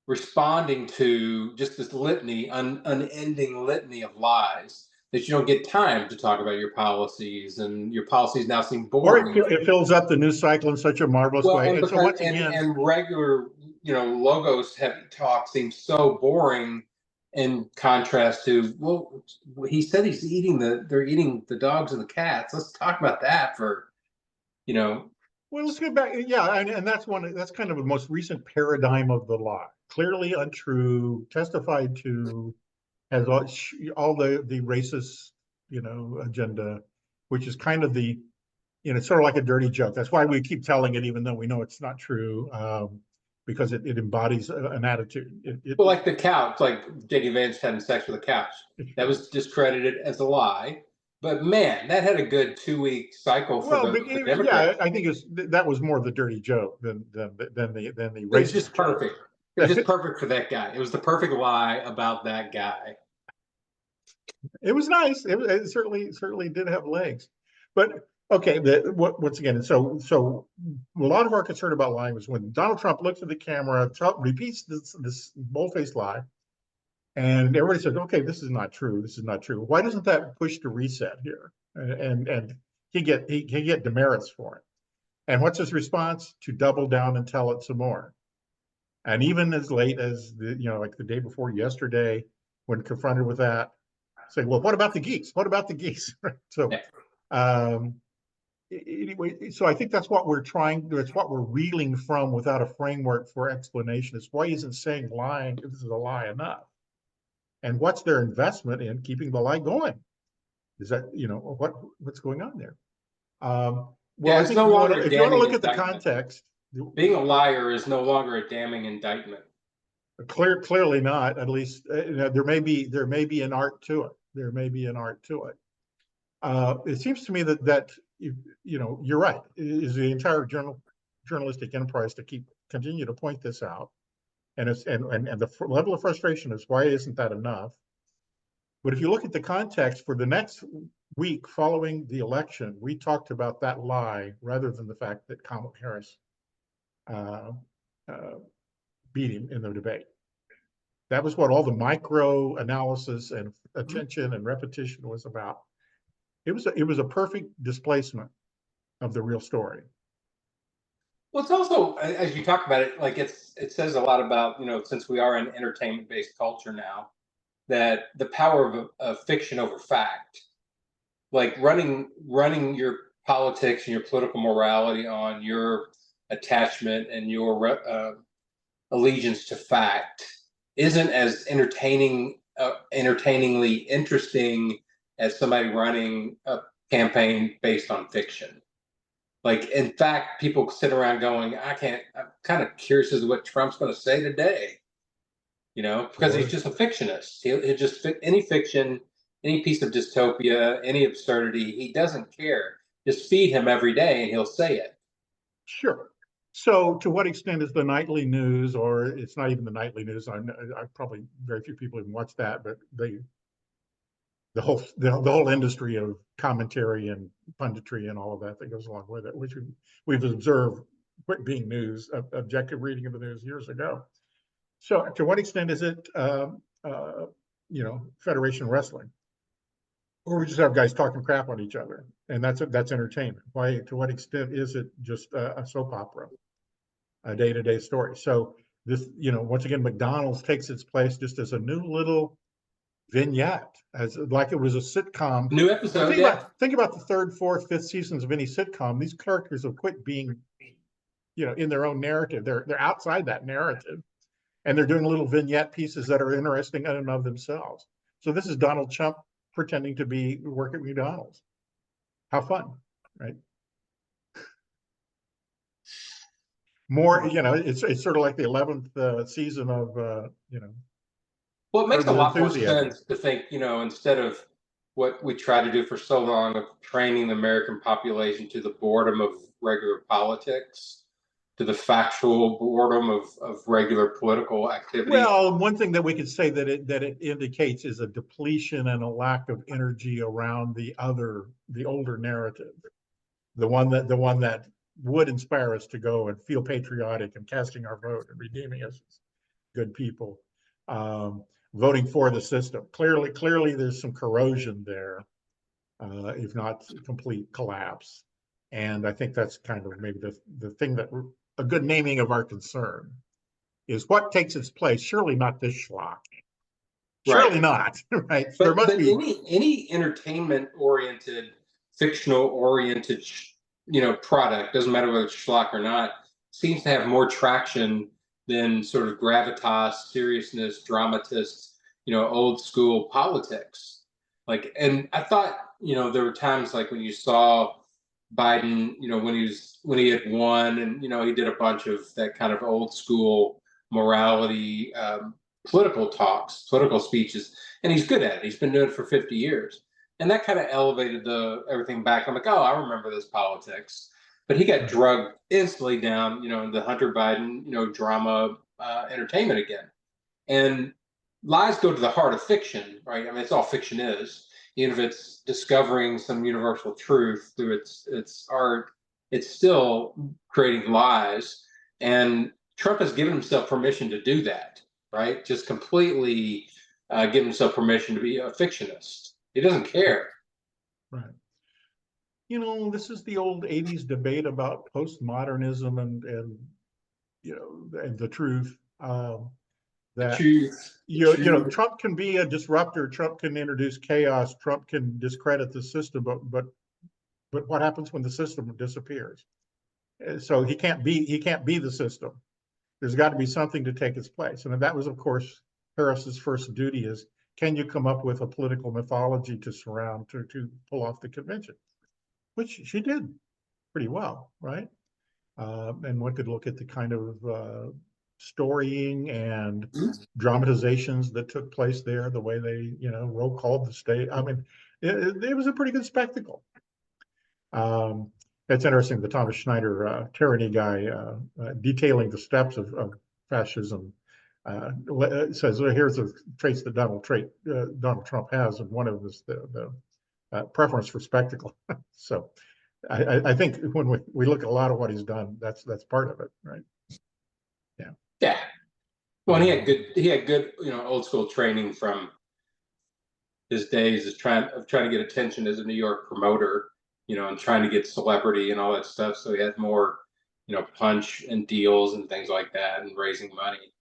responding to just this unending litany of lies that you don't get time to talk about your policies, and your policies now seem Or boring. it fills up the news cycle in such a marvelous Well, way. and And so because once again, and regular, logos heavy talk seems so boring in contrast to, well, he said they're eating the dogs and the cats. Let's talk about that for, you know, well, let's get back. Yeah, and that's kind of the most recent paradigm of the lie. Clearly untrue, testified to, has all the racist, agenda, which is kind of the, it's sort of like a dirty joke. That's why we keep telling it, even though we know it's not true, because it embodies an attitude. well, like the couch, like J.D. Vance having sex with a couch. That was discredited as a lie. But man, that had a good 2 week cycle for Well, the yeah, Democrats. I think that was more the dirty joke than the It was just racist joke. perfect. It was just perfect for that guy. It was the perfect lie about that guy. It was nice. It certainly did have legs, but okay. Once again, so a lot of our concern about lying was when Donald Trump looks at the camera, repeats this bold-faced lie, and everybody says, "Okay, this is not true. This is not true." Why doesn't that push to reset here? And he get demerits for it. And what's his response? To double down and tell it some more. And even as late as like the day before yesterday, when confronted with that, say, well, what about the geese? What about the geese? So, Yeah. um, anyway, so I think that's what we're that's what we're reeling from without a framework for explanation. Is why isn't saying lying, if this is a lie, enough? And what's their investment in keeping the lie going? Is that, what's going on there? Well, Yeah, I it's think no longer a if you want to damning look at the indictment. context, Being a liar is no longer a damning indictment. clearly not. At least there may be an art to it. There may be an art to it. It seems to me that you're right. Is the entire journalistic enterprise to continue to point this out, and the level of frustration is, why isn't that enough? But if you look at the context for the next week following the election, we talked about that lie rather than the fact that Kamala Harris uh, uh, beat him in the debate. That was what all the micro analysis and attention and repetition was about. It was a perfect displacement of the real story. Well, it's also, as you talk about it, like it says a lot about, since we are an entertainment based culture now, that the power of fiction over fact, like running your politics and your political morality on your attachment and your allegiance to fact, isn't as entertainingly interesting as somebody running a campaign based on fiction. Like, in fact, people sit around going, I'm kind of curious as to what Trump's going to say today, because he's just a fictionist. He'll just any fiction, any piece of dystopia, any absurdity. He doesn't care. Just feed him every day and he'll say it. Sure. So to what extent is the nightly news, or it's not even the nightly news? I probably very few people even watch that, but the whole industry of commentary and punditry and all of that goes along with it, which we've observed quit being news, objective reading of the news years ago. So to what extent is it, Federation wrestling, or we just have guys talking crap on each other, and that's entertainment? Why? To what extent is it just a soap opera, a day-to-day story? So this, once again, McDonald's takes its place just as a new little vignette, as like it was a sitcom. New episode. Think about the third, fourth, fifth seasons of any sitcom. These characters have quit being, in their own narrative. They're outside that narrative, and they're doing little vignette pieces that are interesting in and of themselves. So this is Donald Trump pretending to work at McDonald's. How fun, right? More, it's sort of like the 11th season of, Well, it makes a lot more sense to think, instead of what we try to do for so long of training the American population to the boredom of regular politics, to the factual boredom of regular political activity. Well, one thing that we could say that it indicates is a depletion and a lack of energy around the older narrative, the one that would inspire us to go and feel patriotic and casting our vote and redeeming us as good people, voting for the system. Clearly, there's some corrosion there, if not complete collapse. And I think that's kind of maybe the thing that a good naming of our concern is what takes its place. Surely not this schlock. Surely not, right? But, there must be any entertainment-oriented, fictional-oriented, product, doesn't matter whether it's schlock or not, seems to have more traction than sort of gravitas, seriousness, dramatist, old school politics. Like, and I thought, there were times like when you saw Biden, when he had won, and he did a bunch of that kind of old school morality, political talks, political speeches, and he's good at it. He's been doing it for 50 years, and that kind of elevated everything back. I'm like, oh, I remember this politics, but he got drugged instantly down, in the Hunter Biden, drama, entertainment again, and lies go to the heart of fiction, right? I mean, it's all fiction is. Even if it's discovering some universal truth through its art, it's still creating lies. And Trump has given himself permission to do that, right? Just completely give himself permission to be a fictionist. He doesn't care. Right. This is the old 80s debate about postmodernism and the truth. Trump can be a disruptor. Trump can introduce chaos. Trump can discredit the system. But what happens when the system disappears? So he can't be the system. There's got to be something to take its place. And that was, of course, Harris's first duty is, can you come up with a political mythology to surround to pull off the convention, which she did pretty well, right? And one could look at the kind of storying and dramatizations that took place there, the way they, roll called the state. I mean, it was a pretty good spectacle. It's interesting, the Thomas Schneider tyranny guy detailing the steps of fascism says, well, here's the traits that Donald Trump has, and one of them is the preference for spectacle. So I think when we look at a lot of what he's done, that's part of it, right? Yeah. Yeah. Well, he had good, old school training from his days of trying to get attention as a New York promoter, and trying to get celebrity and all that stuff. So he had more, punch and deals and things like that, and raising money.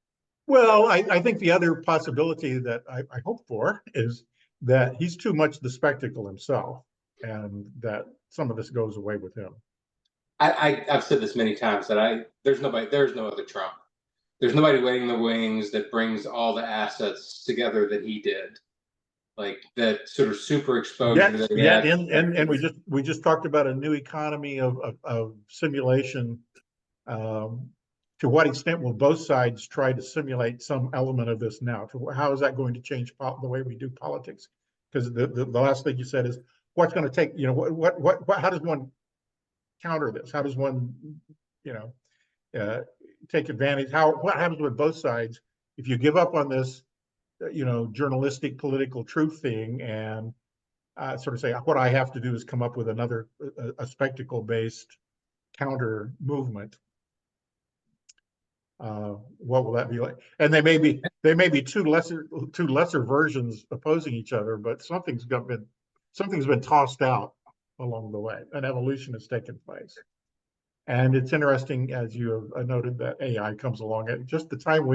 Well, I think the other possibility that I hope for is that he's too much the spectacle himself, and that some of this goes away with him. I've said this many times that there's no other Trump. There's nobody waiting in the wings that brings all the assets together that he did, like that sort of super exposure that he had. And we just talked about a new economy of simulation. To what extent will both sides try to simulate some element of this now? How is that going to change the way we do politics? Because the last thing you said is what's going to take, how does one counter this? How does one, take advantage? What happens with both sides if you give up on this, journalistic political truth thing and sort of say what I have to do is come up with another a spectacle based counter movement? What will that be like? And they may be two lesser versions opposing each other, but something's been tossed out along the way. An evolution has taken place, and it's interesting, as you have noted, that AI comes along at just the time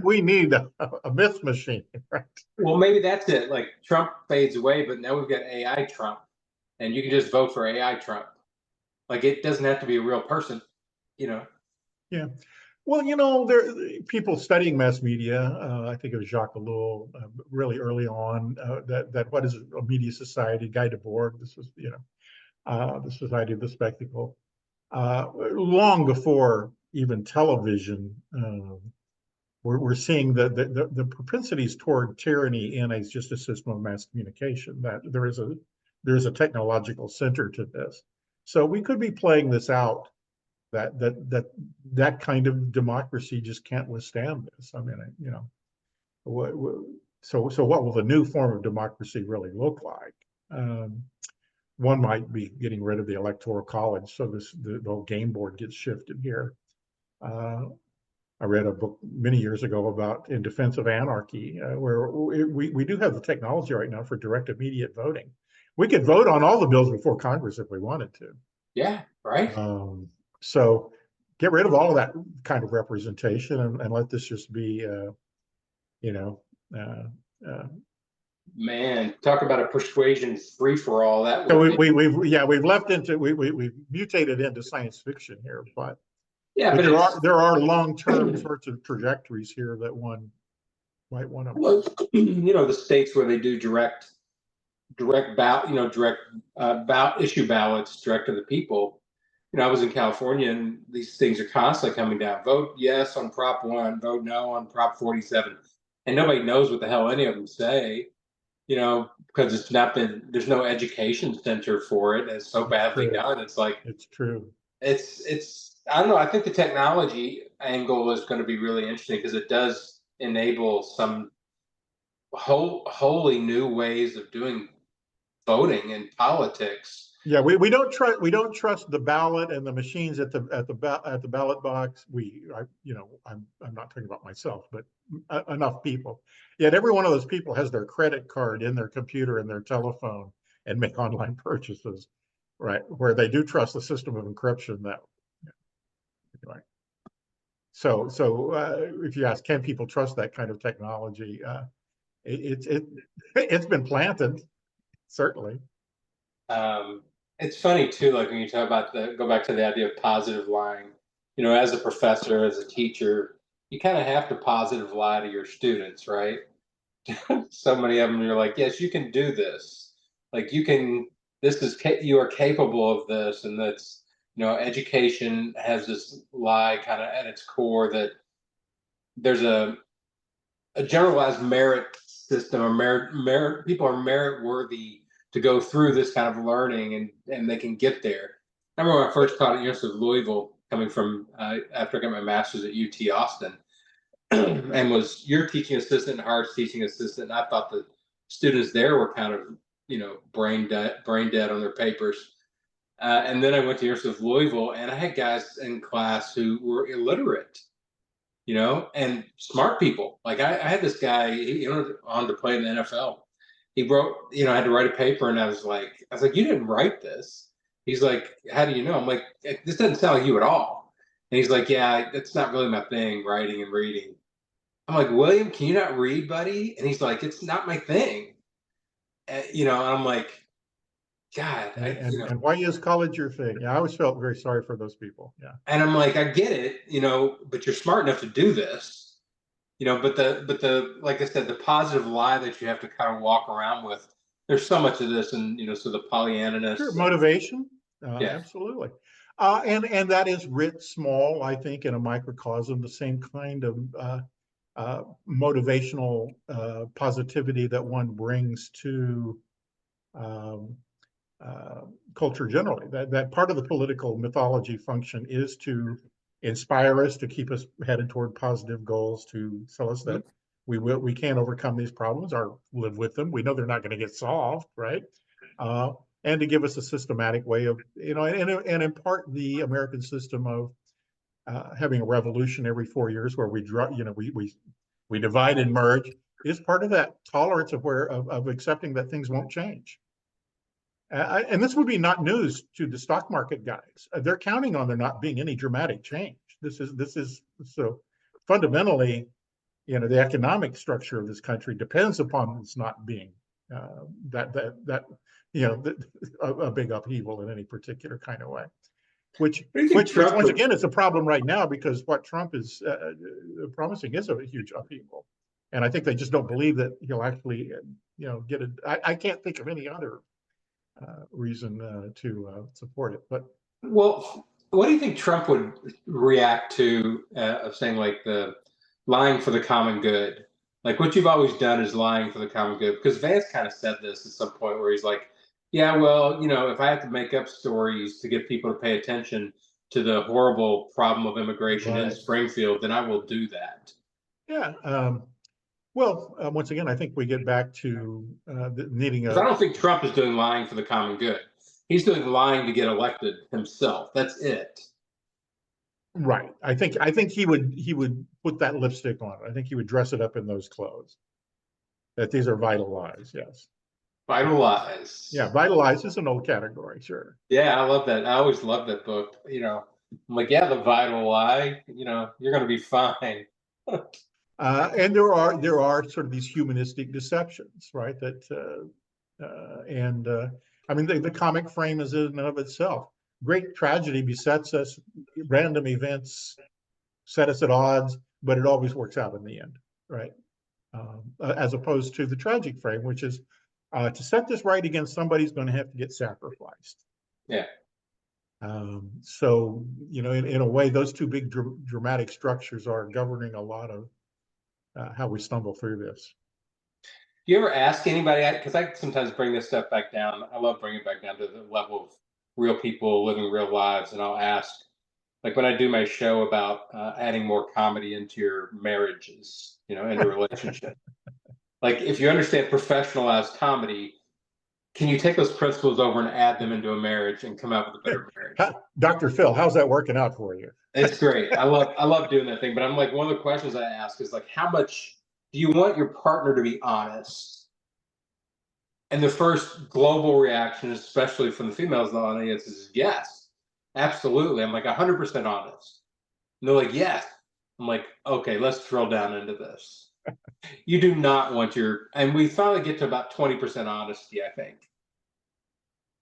we need a myth machine, right? Well, maybe that's it. Like Trump fades away, but now we've got AI Trump, and you can just vote for AI Trump. Like it doesn't have to be a real person, Yeah. Well, there people studying mass media. I think it was Jacques Ellul, really early on, that what is a media society? Guy Debord. This was, the Society of the Spectacle. Long before even television, we're seeing the propensities toward tyranny in just a system of mass communication. That there's a technological center to this. So we could be playing this out. That kind of democracy just can't withstand this. I mean, so what will the new form of democracy really look like? One might be getting rid of the electoral college, so the whole game board gets shifted here. I read a book many years ago about in defense of anarchy, where we do have the technology right now for direct immediate voting. We could vote on all the bills before Congress if we wanted to. Yeah, right. So get rid of all of that kind of representation and let this just be, man, talk about a persuasion free for all. That so would we've mutated into science fiction here, but but there are long-term sorts of trajectories here that one might want to. Well, the states where they do direct ballot issue ballots direct to the people. I was in California, and these things are constantly coming down. Vote yes on Prop 1, vote no on Prop 47. And nobody knows what the hell any of them say, because there's no education center for it. It's so badly done. It's like, it's true. I don't know. I think the technology angle is going to be really interesting because it does enable some wholly new ways of doing voting and politics. Yeah, we don't trust the ballot and the machines at the ballot box. I'm not talking about myself, but enough people. Yet every one of those people has their credit card in their computer and their telephone and make online purchases, right? Where they do trust the system of encryption. Anyway. So if you ask, can people trust that kind of technology? It's been planted, certainly. It's funny too, like when you talk about go back to the idea of positive lying. As a professor, as a teacher, you kind of have to positive lie to your students, right? So many of them, you're like, yes, you can do this. Like you are capable of this, and that's education has this lie kind of at its core that there's a generalized merit system, or merit people are merit worthy to go through this kind of learning, and they can get there. I remember when I first taught at the University of Louisville, coming from after I got my master's at UT Austin. and was your teaching assistant and Hart's teaching assistant. And I thought the students there were kind of, brain dead on their papers. And then I went to University of Louisville, and I had guys in class who were illiterate, and smart people. Like I had this guy, he wanted to play in the NFL. He wrote, I had to write a paper, and I was like, you didn't write this. He's like, how do you know? I'm like, this doesn't sound like you at all. And he's like, yeah, that's not really my thing, writing and reading. I'm like, William, can you not read, buddy? And he's like, it's not my thing. And I'm like, God, And why is college your thing? Yeah, I always felt very sorry for those people. Yeah. and I'm like, I get it, but you're smart enough to do this, but the like I said, the positive lie that you have to kind of walk around with. There's so much of this, and so the Sure, Pollyanna-ness. motivation. Yeah. Absolutely. And that is writ small, I think, in a microcosm, the same kind of motivational positivity that one brings to um, culture generally. That part of the political mythology function is to inspire us, to keep us headed toward positive goals, to tell us that we can overcome these problems or live with them. We know they're not going to get solved, right? And to give us a systematic way of, and in part the American system of having a revolution every 4 years where we divide and merge is part of that tolerance of accepting that things won't change. And this would be not news to the stock market guys. They're counting on there not being any dramatic change. This is so fundamentally, the economic structure of this country depends upon this not being a big upheaval in any particular kind of way. Which once again is a problem right now, because what Trump is promising is a huge upheaval, and I think they just don't believe that he'll actually get it. I can't think of any other reason to support it. But Well, what do you think Trump would react to of saying, like, the lying for the common good? Like, what you've always done is lying for the common good. Because Vance kind of said this at some point where he's like, yeah, well, if I have to make up stories to get people to pay attention to the horrible problem of immigration in Springfield, then I will do that. Yeah. Well, once again, I think we get back to needing I don't think Trump is doing lying for the common good. He's doing lying to get elected himself. That's it. Right. I think he would put that lipstick on it. I think he would dress it up in those clothes. That these are vital lies. Yes. Vital lies. Yeah, vital lies is an old category. Sure. Yeah, I love that. I always love that book. I'm like, yeah, the vital lie. You're going to be fine. And there are sort of these humanistic deceptions, right? I mean, the comic frame is in and of itself. Great tragedy besets us. Random events set us at odds, but it always works out in the end, right? As opposed to the tragic frame, which is to set this right again, somebody's going to have to get sacrificed. Yeah. So, in a way, those two big dramatic structures are governing a lot of how we stumble through this. Do you ever ask anybody? Because I sometimes bring this stuff back down. I love bringing it back down to the level of real people living real lives. And I'll ask, like, when I do my show about adding more comedy into your marriages, into relationship. Like, if you understand professionalized comedy, can you take those principles over and add them into a marriage and come out with a better marriage? Dr. Phil, how's that working out for you? It's great. I love doing that thing. But I'm like, one of the questions I ask is like, how much do you want your partner to be honest? And the first global reaction, especially from the females in the audience, is yes, absolutely. I'm like 100% honest. And they're like, yes. I'm like, okay, let's drill down into this. You do not want and we finally get to about 20% honesty, I think.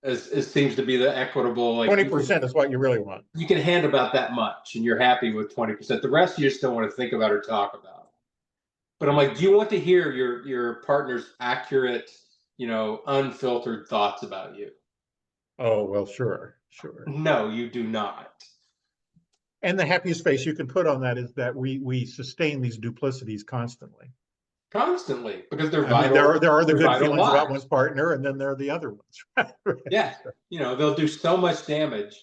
It seems to be the equitable, like 20% is what you really want. You can hand about that much and you're happy with 20%. The rest you just don't want to think about or talk about. But I'm like, do you want to hear your partner's accurate, unfiltered thoughts about you? Oh, well, sure. No, you do not. And the happiest face you can put on that is that we sustain these duplicities constantly. Because they're vital. There are the good feelings about one's partner, and then there are the other ones. Yeah, they'll do so much damage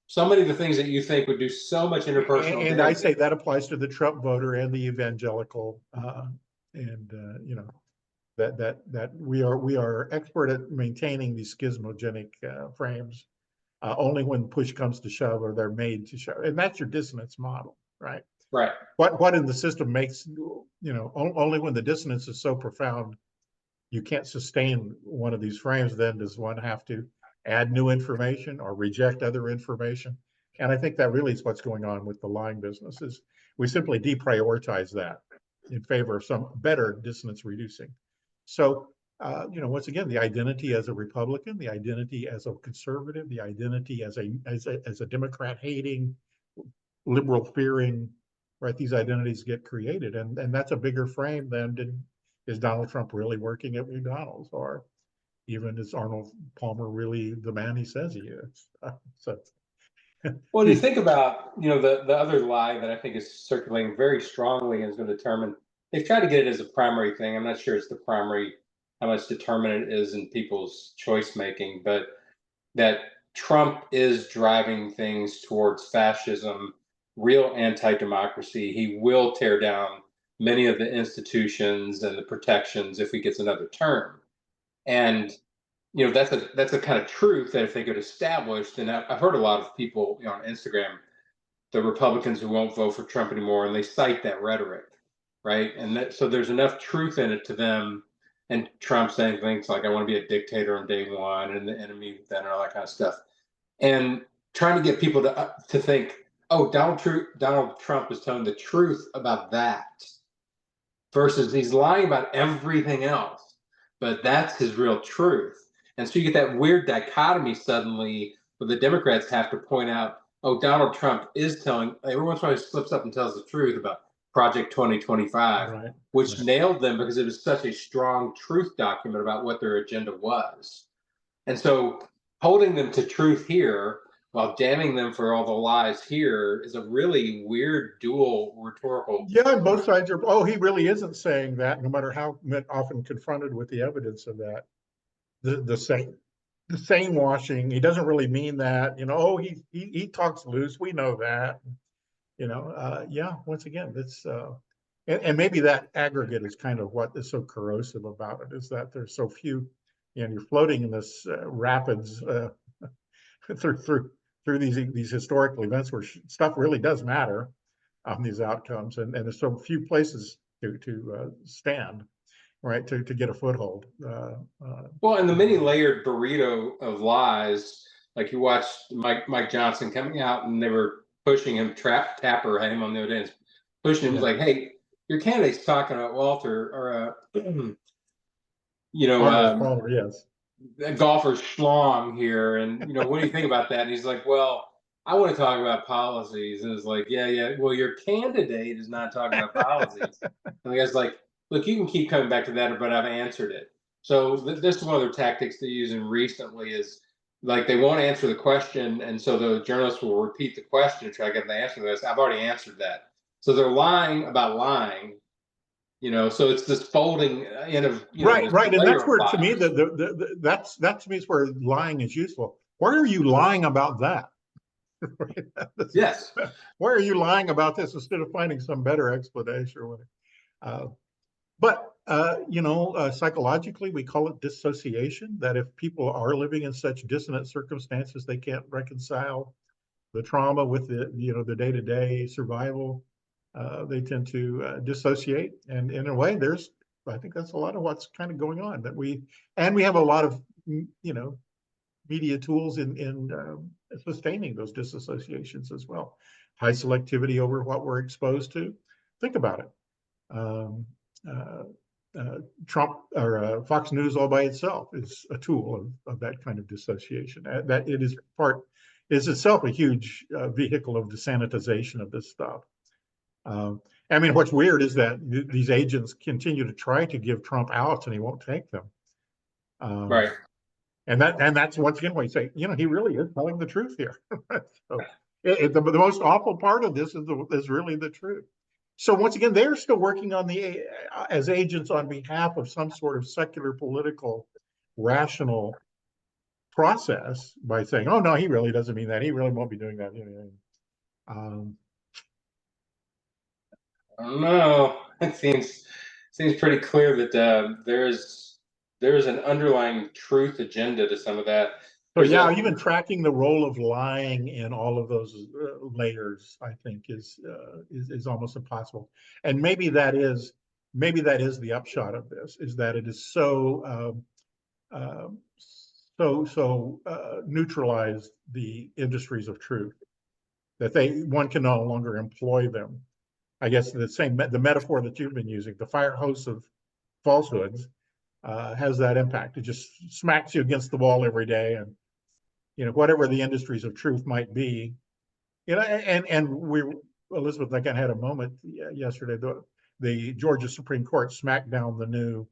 so many of the things that you think would do so much interpersonal And I damage. say that applies to the Trump voter and the evangelical, and you know, that we are expert at maintaining these schismogenic frames. Only when push comes to shove are they're made to shove, and that's your dissonance model, right? Right. What in the system makes, you know, only when the dissonance is so profound you can't sustain one of these frames, then does one have to add new information or reject other information? And I think that really is what's going on with the lying business, is we simply deprioritize that in favor of some better dissonance reducing. So, you know, once again, the identity as a Republican, the identity as a conservative, the identity as a Democrat hating, liberal fearing, right? These identities get created, and that's a bigger frame than is Donald Trump really working at McDonald's, or even is Arnold Palmer really the man he says he is? So, Well, you think about, the other lie that I think is circulating very strongly and is going to determine. They've tried to get it as a primary thing. I'm not sure it's the primary, how much determinant it is in people's choice making, but that Trump is driving things towards fascism, real anti-democracy. He will tear down many of the institutions and the protections if he gets another term. And that's a kind of truth that if they could establish, then I've heard a lot of people, on Instagram, the Republicans who won't vote for Trump anymore, and they cite that rhetoric, right? And so there's enough truth in it to them. And Trump saying things like, "I want to be a dictator on day one," and the enemy then, and all that kind of stuff, and trying to get people to think, "Oh, Donald Trump is telling the truth about that," versus he's lying about everything else, but that's his real truth. And so you get that weird dichotomy suddenly where the Democrats have to point out, oh, Donald Trump is telling, every once in a while he slips up and tells the truth about Project 2025, right, which right. nailed them because it was such a strong truth document about what their agenda was. And so holding them to truth here while damning them for all the lies here is a really weird dual rhetorical. Yeah, and both sides are, oh, he really isn't saying that, no matter how often confronted with the evidence of that. The same washing, he doesn't really mean that, you know, oh, he talks loose, we know that. Yeah, once again, it's and maybe that aggregate is kind of what is so corrosive about it, is that there's so few, and you're floating in this rapids through these historical events where stuff really does matter on these outcomes, and there's so few places to stand, right, to get a foothold. Well, and the many layered burrito of lies, like you watched Mike Johnson coming out and they were pushing him, Tapper had him on the other end, pushing him, was Yeah, like, hey, your candidate's talking about Walter or, you know, Arnold um, Palmer, yes. a golfer schlong here. And, what do you think about that? And he's like, well, I want to talk about policies. And it's like, yeah, yeah. Well, your candidate is not talking about policies. And the guy's like, look, you can keep coming back to that, but I've answered it. So this is one of their tactics they're using recently is like they won't answer the question. And so the journalists will repeat the question to try to get the answer to this. I've already answered that. So they're lying about lying, so it's this folding in of, Right, this right, and layer that's of where, to me, lies. that to me is where lying is useful. Why are you lying about that? Yes. Why are you lying about this instead of finding some better explanation or whatever? But psychologically, we call it dissociation. That if people are living in such dissonant circumstances, they can't reconcile the trauma with the day-to-day survival. They tend to dissociate, and in a way, I think that's a lot of what's kind of going on. We have a lot of media tools in sustaining those disassociations as well. High selectivity over what we're exposed to. Think about it. Um, uh, Trump or Fox News all by itself is a tool of that kind of dissociation. That it is itself a huge vehicle of the sanitization of this stuff. I mean, what's weird is that these agents continue to try to give Trump outs, and he won't take them. Right. And that's once again why you say, he really is telling the truth here. So the most awful part of this is really the truth. So once again, they're still working on as agents on behalf of some sort of secular, political, rational process by saying, "Oh no, he really doesn't mean that. He really won't be doing that." I don't know. It seems pretty clear that there is an underlying truth agenda to some of that. So There's yeah, a even tracking the role of lying in all of those layers, I think, is almost impossible. And maybe that is the upshot of this, is that it is neutralized the industries of truth that one can no longer employ them. I guess the metaphor that you've been using, the fire hose of falsehoods, has that impact. It just smacks you against the wall every day, and whatever the industries of truth might be, and we, Elizabeth, I kind of had a moment yesterday. The Georgia Supreme Court smacked down the new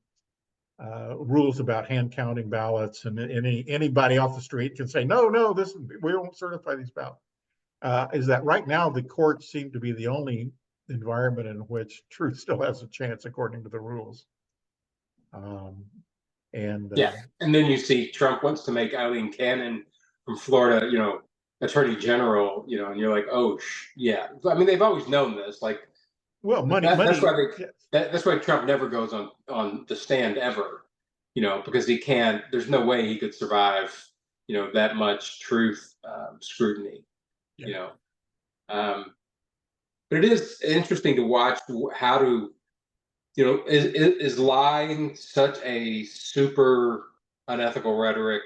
rules about hand counting ballots, and anybody off the street can say, no, we won't certify these ballots. Is that right now the courts seem to be the only environment in which truth still has a chance according to the rules. Yeah, and then you see Trump wants to make Eileen Cannon from Florida, attorney general, and you're like, oh, yeah. I mean, they've always known this. Like, well, money. That's why yes. that's why Trump never goes on the stand ever, because he can't. There's no way he could survive, that much truth scrutiny, Yeah. you know. But it is interesting to watch how to is lying such a super unethical rhetoric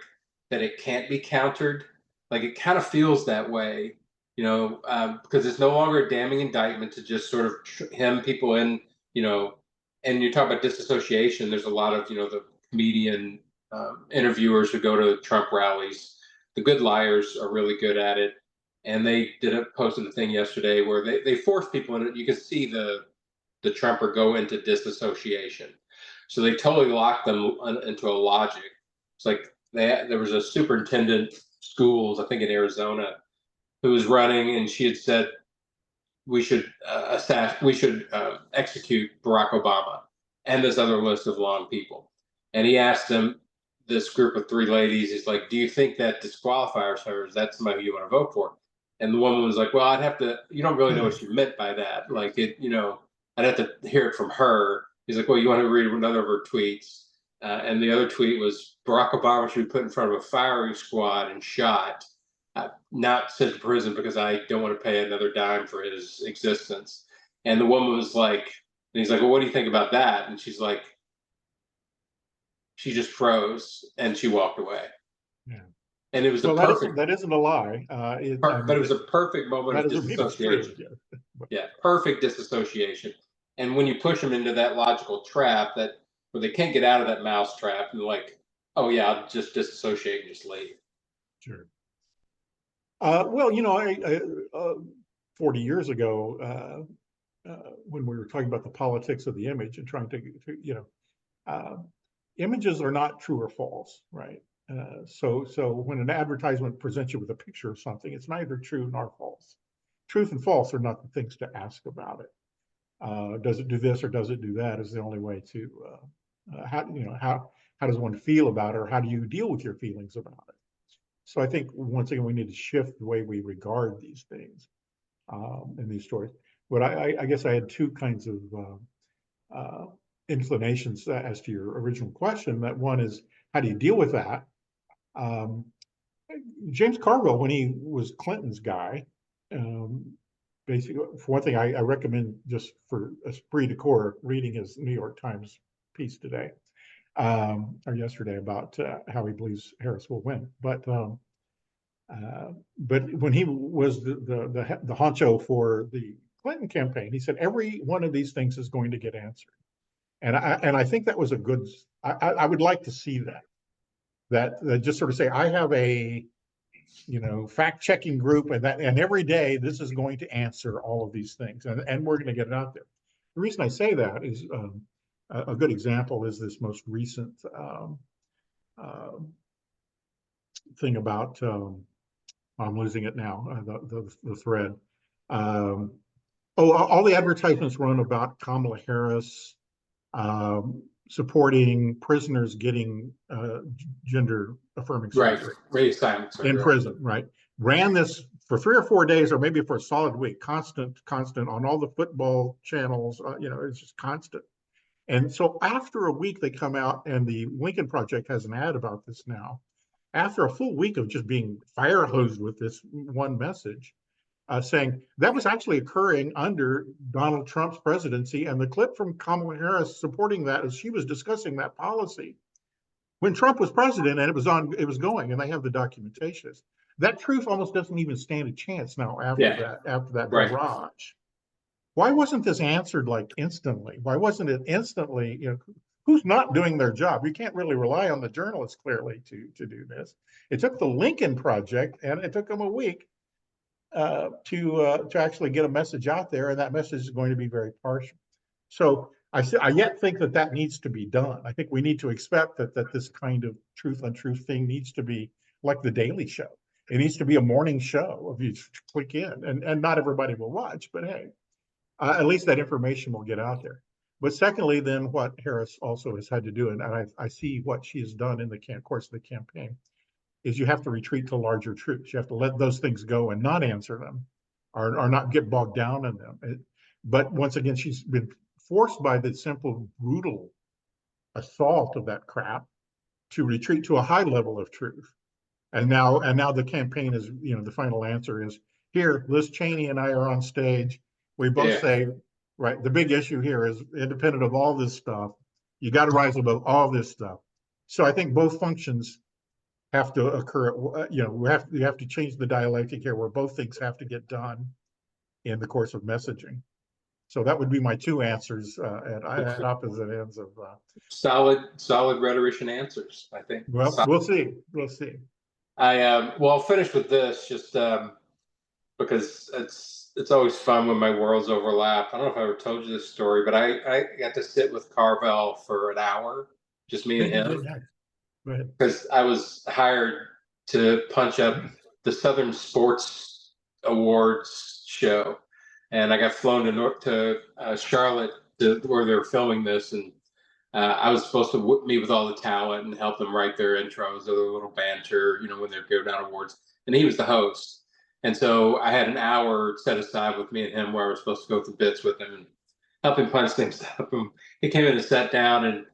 that it can't be countered? Like it kind of feels that way, because it's no longer a damning indictment to just sort of hem people in, and you talk about disassociation. There's a lot of, the comedian interviewers who go to Trump rallies. The good liars are really good at it. And they posted a thing yesterday where they force people in it. You can see the Trumper go into disassociation. So they totally locked them into a logic. It's like there was a superintendent schools, I think in Arizona, who was running, and she had said we should execute Barack Obama and this other list of long people. And he asked them, this group of three ladies, he's like, "Do you think that disqualifies her? Is that somebody you want to vote for?" And the woman was like, "Well, I'd have to. You don't really know what she meant by that. Like it, I'd have to hear it from her." He's like, "Well, you want to read another of her tweets?" And the other tweet was, "Barack Obama should be put in front of a firing squad and shot, not sent to prison because I don't want to pay another dime for his existence." And the woman was like, and he's like, "Well, what do you think about that?" And she's like, she just froze and she walked away. Yeah. And it was the Well, perfect, that isn't a lie. but it was a perfect moment that of doesn't mean it's true. disassociation. Yeah, perfect disassociation. And when you push them into that logical trap where they can't get out of that mouse trap, and they're like, "Oh yeah, I'll just disassociate and just leave." Sure. Well, 40 years ago, when we were talking about the politics of the image and trying to uh, images are not true or false, right? So when an advertisement presents you with a picture of something, it's neither true nor false. Truth and false are not the things to ask about it. Does it do this or does it do that? Is the only way to how does one feel about it, or how do you deal with your feelings about it? So I think once again we need to shift the way we regard these things in these stories. But I guess I had two kinds of inclinations as to your original question. That one is, how do you deal with that? Um, James Carville, when he was Clinton's guy, basically, for one thing, I recommend, just for esprit de corps, reading his New York Times piece today or yesterday about how he believes Harris will win. But when he was the honcho for the Clinton campaign, he said every one of these things is going to get answered. And I think that was a good. I would like to see that just sort of say, I have a fact checking group, and every day this is going to answer all of these things, and we're going to get it out there. The reason I say that is a good example is this most recent thing about I'm losing it now, the thread. All the advertisements run about Kamala Harris supporting prisoners getting gender affirming surgery in prison, right? Ran this for 3 or 4 days, or maybe for a solid week, constant on all the football channels. It's just constant. And so after a week, they come out, and the Lincoln Project has an ad about this now. After a full week of just being fire hosed with this one message, saying that was actually occurring under Donald Trump's presidency. And the clip from Kamala Harris supporting that is she was discussing that policy when Trump was president, and it was going, and they have the documentation. That truth almost doesn't even stand a chance now after that barrage. Why wasn't this answered like instantly? Why wasn't it instantly? Who's not doing their job? You can't really rely on the journalists clearly to do this. It took the Lincoln Project, and it took them a week to actually get a message out there, and that message is going to be very partial. So I yet think that needs to be done. I think we need to expect that this kind of truth untruth thing needs to be like the Daily Show. It needs to be a morning show. If you click in, and not everybody will watch, but hey, at least that information will get out there. But secondly, then what Harris also has had to do, and I see what she has done in the course of the campaign, is you have to retreat to larger truths. You have to let those things go and not answer them, or not get bogged down in them. But once again, she's been forced by the simple, brutal assault of that crap to retreat to a high level of truth. And now the campaign is, the final answer is, here, Liz Cheney and I are on stage. We both say, right, the big issue here is, independent of all this stuff, you got to rise above all this stuff. So I think both functions have to occur. You have to change the dialectic here, where both things have to get done in the course of messaging. So that would be my two answers at opposite ends of solid rhetorician answers, I think. Well, we'll see. I'll finish with this, just because it's always fun when my worlds overlap. I don't know if I ever told you this story, but I got to sit with Carvel for an hour, just me and him, because I was hired to punch up the Southern Sports Awards show, and I got flown to Charlotte where they were filming this, and I was supposed to meet with all the talent and help them write their intros or their little banter, when they go down awards. And he was the host. And so I had an hour set aside with me and him where I was supposed to go through bits with him and help him punch things up. And he came in and sat down, and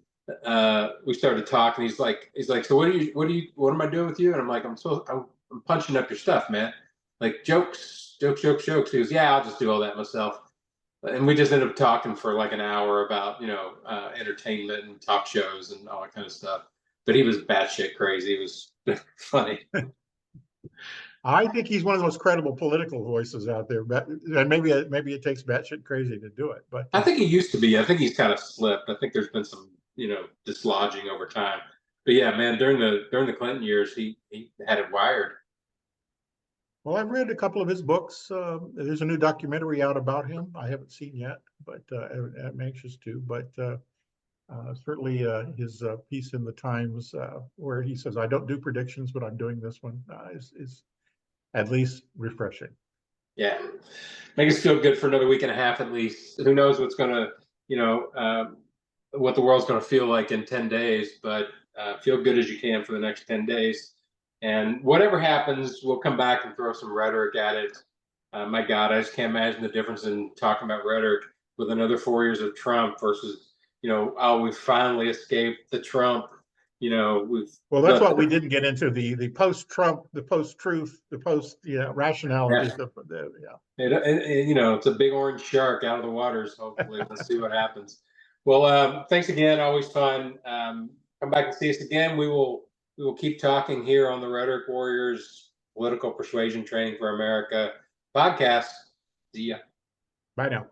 we started talking. He's like, so what am I doing with you? And I'm like, I'm punching up your stuff, man. Like jokes. He goes, yeah, I'll just do all that myself. And we just ended up talking for like an hour about, entertainment and talk shows and all that kind of stuff. But he was batshit crazy. It was funny. I think he's one of the most credible political voices out there. And maybe it takes batshit crazy to do it. But I think he used to be. I think he's kind of slipped. I think there's been some, dislodging over time. But yeah, man, during the Clinton years, he had it wired. Well, I've read a couple of his books. There's a new documentary out about him. I haven't seen yet, but I'm anxious to. But certainly his piece in the Times where he says, I don't do predictions, but I'm doing this one, is at least refreshing. Yeah. Make us feel good for another week and a half at least. Who knows what's going to, what the world's going to feel like in 10 days, but feel good as you can for the next 10 days. And whatever happens, we'll come back and throw some rhetoric at it. My God, I just can't imagine the difference in talking about rhetoric with another 4 years of Trump versus, we finally escaped the Trump. Well, that's what we didn't get into, the post-Trump, the post-truth, the rationality. It's a big orange shark out of the waters. Hopefully, we'll see what happens. Well, thanks again. Always fun. Come back and see us again. We will keep talking here on the Rhetoric Warriors Political Persuasion Training for America podcast. See ya. Bye now.